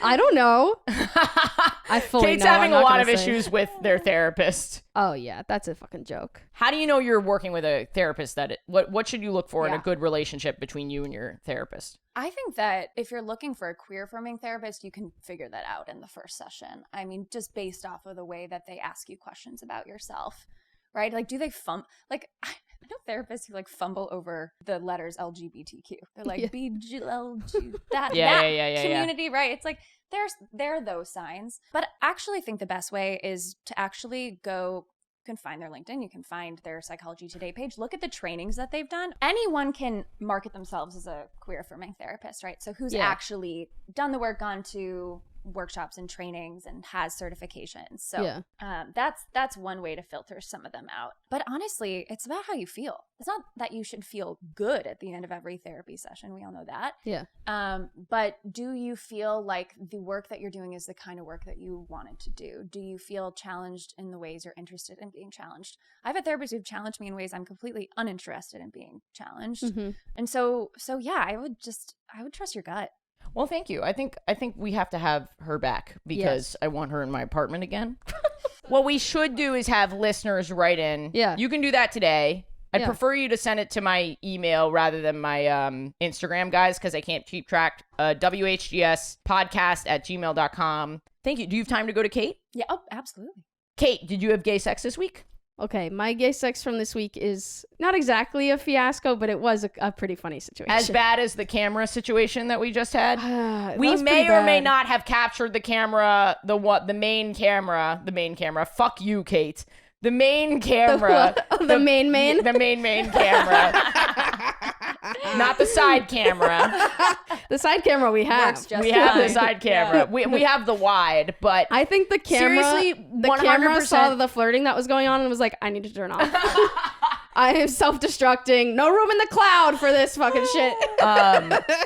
I don't know. I fully Kate's know. I'm having a not lot gonna of say. issues with their therapist. Oh yeah, that's a fucking joke. How do you know you're working with a therapist? What should you look for in a Yeah. good relationship between you and your therapist? I think that if you're looking for a queer affirming therapist, you can figure that out in the first session. I mean, just based off of the way that they ask you questions about yourself, right? Like, do they like, I know therapists who like fumble over the letters LGBTQ. They're like BGLG, that Yeah. community, right? It's like there are those signs. But I actually think the best way is to actually go. You can find their LinkedIn, you can find their Psychology Today page, look at the trainings that they've done. Anyone can market themselves as a queer affirming therapist, right? So who's actually done the work, gone to workshops and trainings and has certifications. So that's one way to filter some of them out. But honestly, it's about how you feel. It's not that you should feel good at the end of every therapy session. We all know that. Yeah. But do you feel like the work that you're doing is the kind of work that you wanted to do? Do you feel challenged in the ways you're interested in being challenged? I've had therapists who've challenged me in ways I'm completely uninterested in being challenged. Mm-hmm. And so yeah, I would trust your gut. Well, thank you. I think we have to have her back because I want her in my apartment again. What we should do is have listeners write in. Yeah. You can do that today. I'd Yeah. prefer you to send it to my email rather than my Instagram, guys, because I can't keep track. WHGSpodcast@gmail.com. Thank you. Do you have time to go to Kate? Yeah, oh, absolutely. Kate, did you have gay sex this week? Okay, my gay sex from this week is not exactly a fiasco, but it was a pretty funny situation. As bad as the camera situation that we just had? It We was may pretty or may bad. not have captured the camera, the main camera. Fuck you, Kate. The main camera. The main. The main camera. Not the side camera. The side camera we have. Works just We have the fine. side camera. Yeah. We have the wide, but I think the camera, Seriously, the camera 100%. saw the flirting that was going on and was like, I need to turn off. I am self-destructing. No room in the cloud for this fucking shit.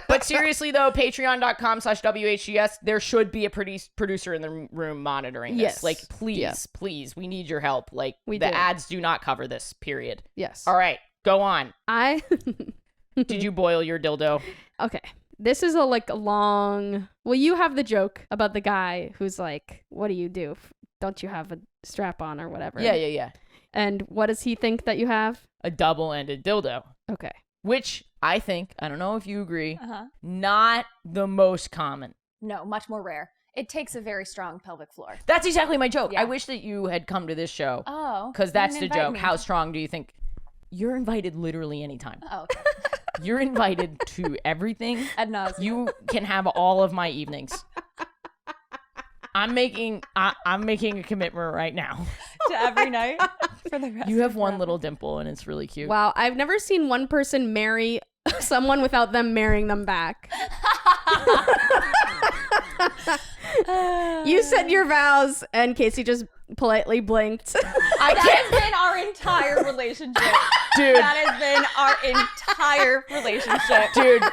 but seriously though, patreon.com/WHGS, there should be a producer in the room monitoring this. Yes. Like, please, Yeah. please, we need your help. Like, We the do. ads do not cover this, period. Yes. All right, go on. I Did you boil your dildo? Okay. This is a long. Well, you have the joke about the guy who's like, "What do you do? Don't you have a strap on or whatever?" Yeah. And what does he think that you have? A double-ended dildo. Okay. Which I think, I don't know if you agree, Uh-huh. not the most common. No, much more rare. It takes a very strong pelvic floor. That's exactly my joke. Yeah. I wish that you had come to this show. Oh. Because you that's the didn't invite joke. me. How strong do you think? You're invited literally anytime. Oh, okay. You're invited to everything. Ad nauseam. You can have all of my evenings. I'm making a commitment right now. to every night for the rest You have of one forever. little dimple and it's really cute. Wow. I've never seen one person marry someone without them marrying them back. You said your vows, and Casey just politely blinked. I That can't, has been our entire relationship. dude. That has been our entire relationship. Dude,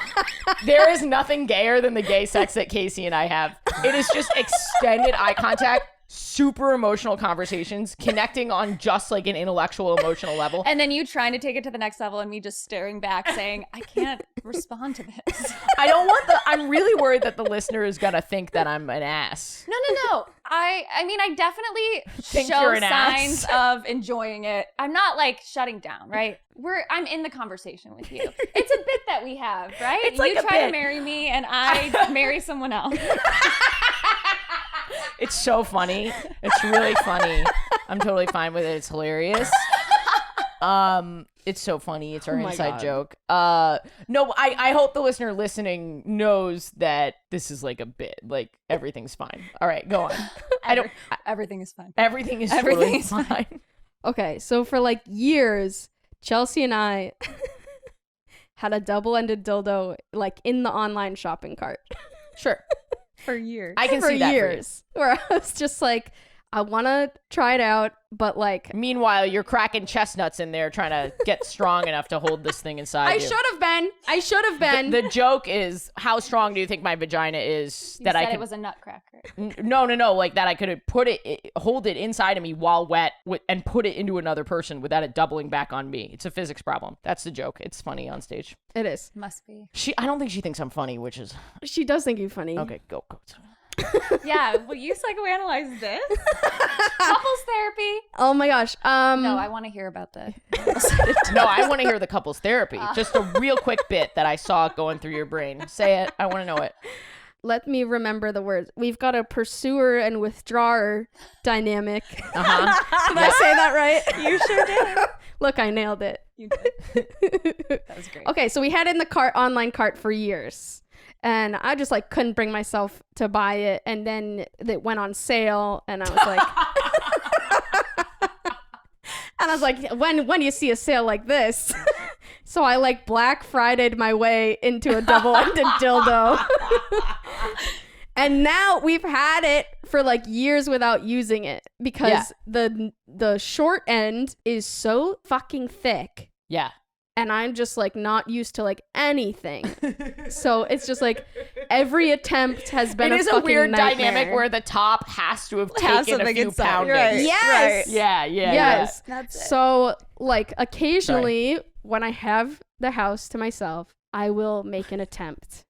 there is nothing gayer than the gay sex that Casey and I have. It is just extended eye contact, super emotional conversations, connecting on just like an intellectual, emotional level. And then you trying to take it to the next level and me just staring back saying, I can't respond to this. I don't want I'm really worried that the listener is gonna think that I'm an ass. No. I mean, I definitely Think show you're an signs ass. of enjoying it. I'm not like shutting down, right? I'm in the conversation with you. It's a bit that we have, right? It's like you a try bit. to marry me and I marry someone else. It's so funny. It's really funny. I'm totally fine with it. It's hilarious. It's so funny. It's our Oh my inside God. joke. No, I hope the listener listening knows that this is like a bit. Like everything's fine. All right, go on. Everything is fine. Everything is Everything totally is fine. fine. Okay, so for like years, Chelsea and I had a double-ended dildo like in the online shopping cart Sure, For years. I can for see that years. Where I was just like, I want to try it out, but like, for you. Meanwhile, you're cracking chestnuts in there, trying to get strong enough to hold this thing inside I you. should have been. I should have been. The joke is, how strong do you think my vagina is You that said I could? it was a nutcracker. No, like that I could hold it inside of me while wet and put it into another person without it doubling back on me. It's a physics problem. That's the joke. It's funny on stage. It is. Must be. I don't think she thinks I'm funny, which is She does think you funny. okay. Go. Yeah, will you psychoanalyze this? Couples therapy? Oh my gosh. No, I want to hear about that. No, I want to hear the couples therapy. Just a real quick bit that I saw going through your brain. Say it. I want to know it. Let me remember the words. We've got a pursuer and withdrawer dynamic. Uh-huh. Did I say that right? You sure did. Look, I nailed it. You did. That was great. Okay, so we had it in the online cart for years. And I just like couldn't bring myself to buy it. And then it went on sale and I was like and I was like, when do you see a sale like this? So I like Black Friday'd my way into a double-ended dildo. And now we've had it for like years without using it because the short end is so fucking thick. Yeah. And I'm just like not used to like anything. So it's just like every attempt has been It a is a fucking weird nightmare. dynamic where the top has to have Has taken a something few inside. poundings. Right. Yes. Yeah. Yes. That's it. So like occasionally when I have the house to myself, I will make an attempt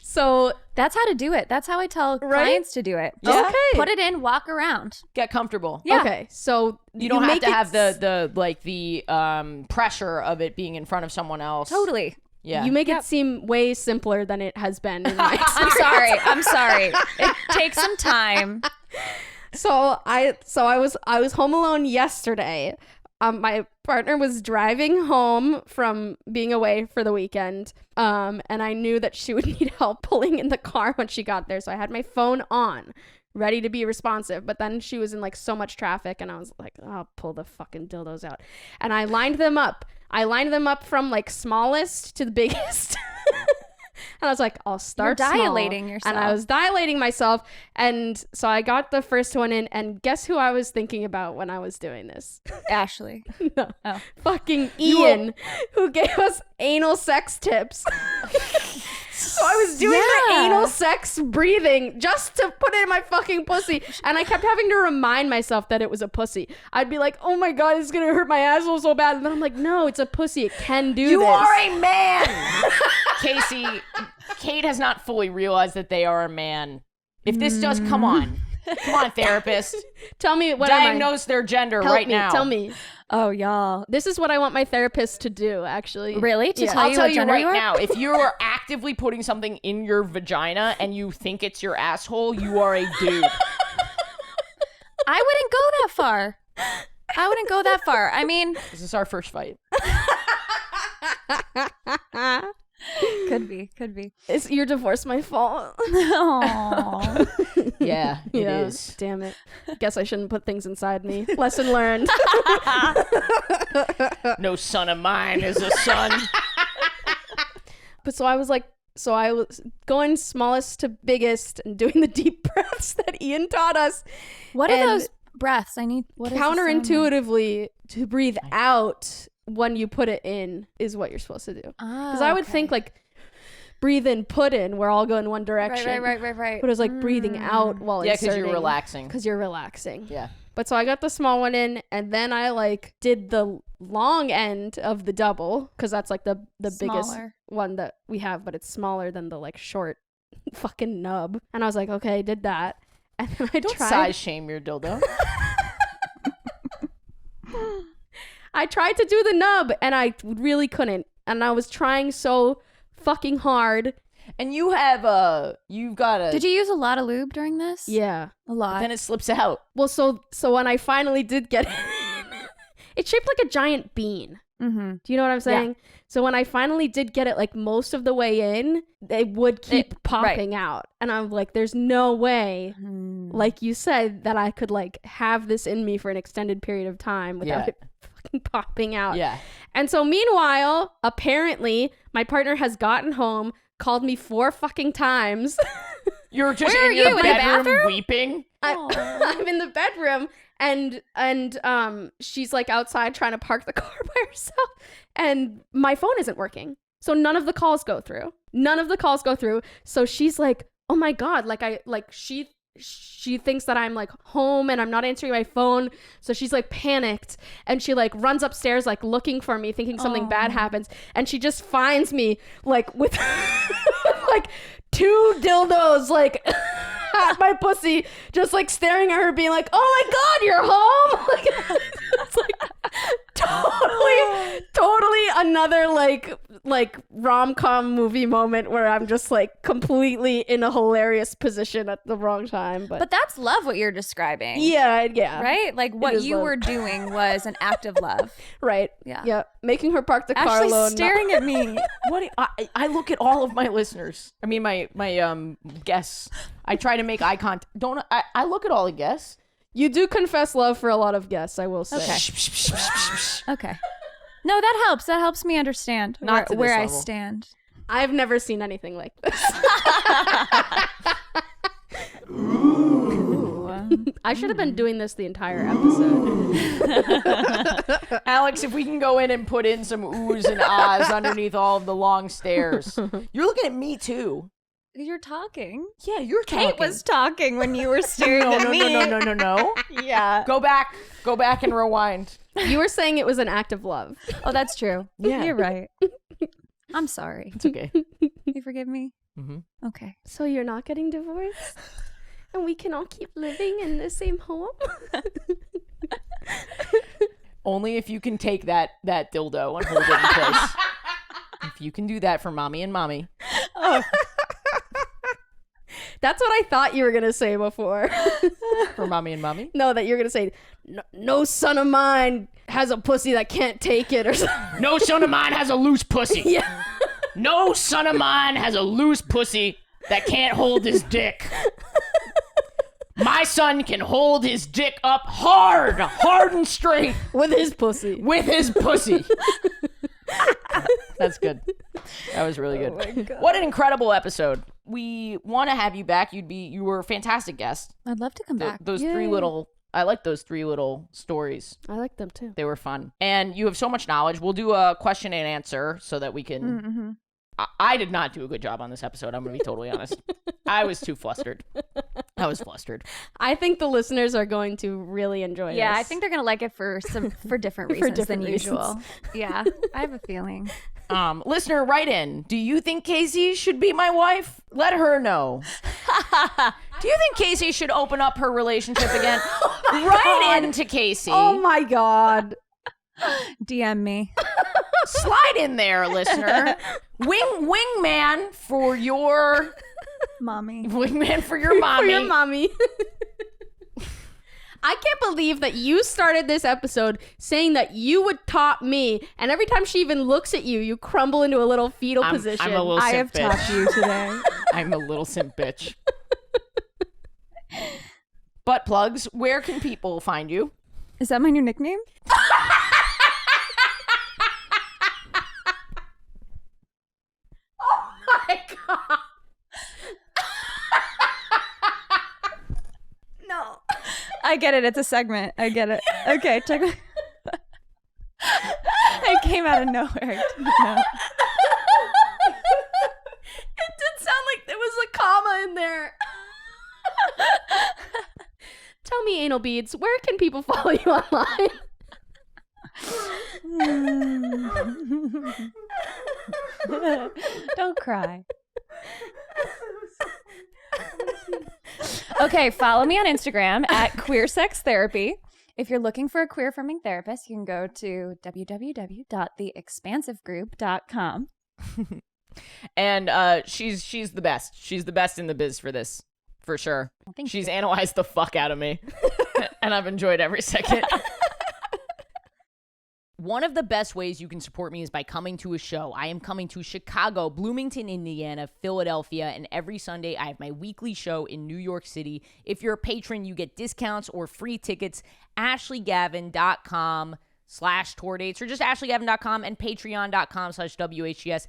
So That's how to do it. That's how I tell Right? clients to do it. Yeah. Just put it in, walk around. Get comfortable. Yeah. okay, so You don't have make to it have the pressure of it being in front of someone else. Totally. Yeah. You make it seem way simpler than it has been. In my I'm sorry. It takes some time. So I was home alone yesterday. My partner was driving home from being away for the weekend. And I knew that she would need help pulling in the car when she got there. So I had my phone on, ready to be responsive. But then she was in like so much traffic and I was like, I'll pull the fucking dildos out. And I lined them up. from like smallest to the biggest. And I was like, I'll start You're small. dilating yourself. And I was dilating myself. And so I got the first one in. And guess who I was thinking about when I was doing this? Ashley. No. Oh. Fucking Ian, who gave us anal sex tips. So I was doing the anal sex breathing just to put it in my fucking pussy. And I kept having to remind myself that it was a pussy. I'd be like, oh my God, it's going to hurt my asshole so bad. And then I'm like, no, it's a pussy. It can do this. You are a man. Casey, Kate has not fully realized that they are a man. If this does, come on, therapist. Tell me what Diagnose their gender Help right me, now. Tell me. Oh, y'all. This is what I want my therapist to do, actually. Really? To Yeah. tell I'll you tell what you gender right you are? now, if you are actively putting something in your vagina and you think it's your asshole, you are a dude. I wouldn't go that far. I mean, This is our first fight. could be. Is your divorce my fault? Aww. Yeah, it Yeah. is. Damn it. Guess I shouldn't put things inside me. Lesson learned. No son of mine is a son. But so I was going smallest to biggest and doing the deep breaths that Ian taught us. What are And those breaths? I need what is the sound like? Counterintuitively, to breathe out when you put it in is what you're supposed to do. Because I would think like breathe in, put in, we're all going one direction. Right. But it was like breathing out while Yeah, inserting. because you're relaxing. Because you're relaxing. Yeah. But so I got the small one in, and then I like did the long end of the double, because that's like the biggest Smaller. one that we have, but it's smaller than the like short fucking nub. And I was like, okay, did that. And then I Don't tried. size shame your dildo. I tried to do the nub, and I really couldn't. And I was trying so fucking hard. And you have you've got a. Did you use a lot of lube during this? Yeah. A lot. Then it slips out. Well, so when I finally did get it, it's shaped like a giant bean. Mm-hmm. Do you know what I'm saying? So when I finally did get it, like most of the way in, they would keep popping out. And I'm like, there's no way, like you said, that I could like have this in me for an extended period of time without it fucking popping out. Yeah. And so meanwhile, apparently my partner has gotten home, called me 4 fucking times. You're just Where in are your you, in a bedroom bathroom? weeping. I'm in the bedroom and she's like outside trying to park the car by herself, and my phone isn't working, so none of the calls go through. So she's like, oh my God, she thinks that I'm like home and I'm not answering my phone, so she's like panicked, and she like runs upstairs like looking for me, thinking something bad happens, and she just finds me like with like 2 dildos like at my pussy, just like staring at her, being like, oh my God, you're home. Like, it's like totally another like rom-com movie moment where I'm just like completely in a hilarious position at the wrong time. But that's love, what you're describing. yeah, Right? Like what is you love. were doing was an act of love. right. Yeah. Making her park the car Ashley's alone. staring at me. What I look at all of my listeners. I mean my guests. I try to make eye contact. I look at all the guests. You do confess love for a lot of guests, I will say. Okay. Okay. No, that helps. That helps me understand Not to this where I level. stand. I've never seen anything like this. I should have been doing this the entire episode. Alex, if we can go in and put in some oohs and ahs underneath all of the long stairs. You're looking at me too. You're talking. Yeah, you're talking. Kate was talking when you were staring at me. No. Yeah. Go back and rewind. You were saying it was an act of love. Oh, that's true. Yeah. You're right. I'm sorry. It's okay. You forgive me? Okay. So you're not getting divorced? And we can all keep living in the same home? Only if you can take that dildo and hold it in place. If you can do that for mommy and mommy. That's what I thought you were going to say before. For mommy and mommy? No, that you're going to say, no son of mine has a pussy that can't take it or something. No son of mine has a loose pussy. Yeah. No son of mine has a loose pussy that can't hold his dick. My son can hold his dick up hard and straight. With his pussy. With his pussy. That's good. That was really good. Oh my God. What an incredible episode. We want to have you back. You were a fantastic guest. I'd love to come back. I like those 3 little stories. I like them too. They were fun. And you have so much knowledge. We'll do a question and answer so that we can... Mm-hmm. I did not do a good job on this episode. I'm going to be totally honest. I was too flustered. I was flustered. I think the listeners are going to really enjoy Yeah, this. I think they're gonna like it for different reasons than usual. Yeah, I have a feeling. Listener, write in. Do you think Casey should be my wife? Let her know. Do you think Casey should open up her relationship again? Write in to Casey. Oh my God. DM me. Slide in there, listener. Wingman for your Mommy. wingman for your mommy. For your mommy. I can't believe that you started this episode saying that you would top me, and every time she even looks at you, you crumble into a little fetal position. I'm a little I simp have bitch. topped you today. I'm a little simp bitch. Butt plugs, where can people find you? Is that my new nickname? My God. No. I get it. It's a segment. I get it. Okay, check it. It came out of nowhere. No. It did sound like there was a comma in there. Tell me, anal beads, where can people follow you online? Don't cry. Okay, follow me on Instagram at Queer Sex Therapy. If you're looking for a queer affirming therapist, you can go to www.theexpansivegroup.com. And she's the best. She's the best in the biz for this, for sure. thank She's analyzed the fuck out of me, and I've enjoyed every second. One of the best ways you can support me is by coming to a show. I am coming to Chicago, Bloomington, Indiana, Philadelphia, and every Sunday I have my weekly show in New York City. If you're a patron, you get discounts or free tickets. AshleyGavin.com/tour dates or just AshleyGavin.com and Patreon.com/WHGS.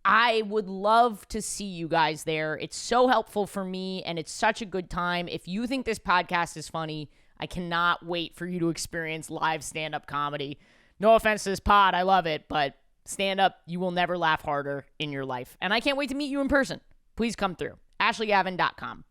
I would love to see you guys there. It's so helpful for me, and it's such a good time. If you think this podcast is funny, I cannot wait for you to experience live stand-up comedy. No offense to this pod, I love it, but stand-up, you will never laugh harder in your life. And I can't wait to meet you in person. Please come through. AshleyGavin.com.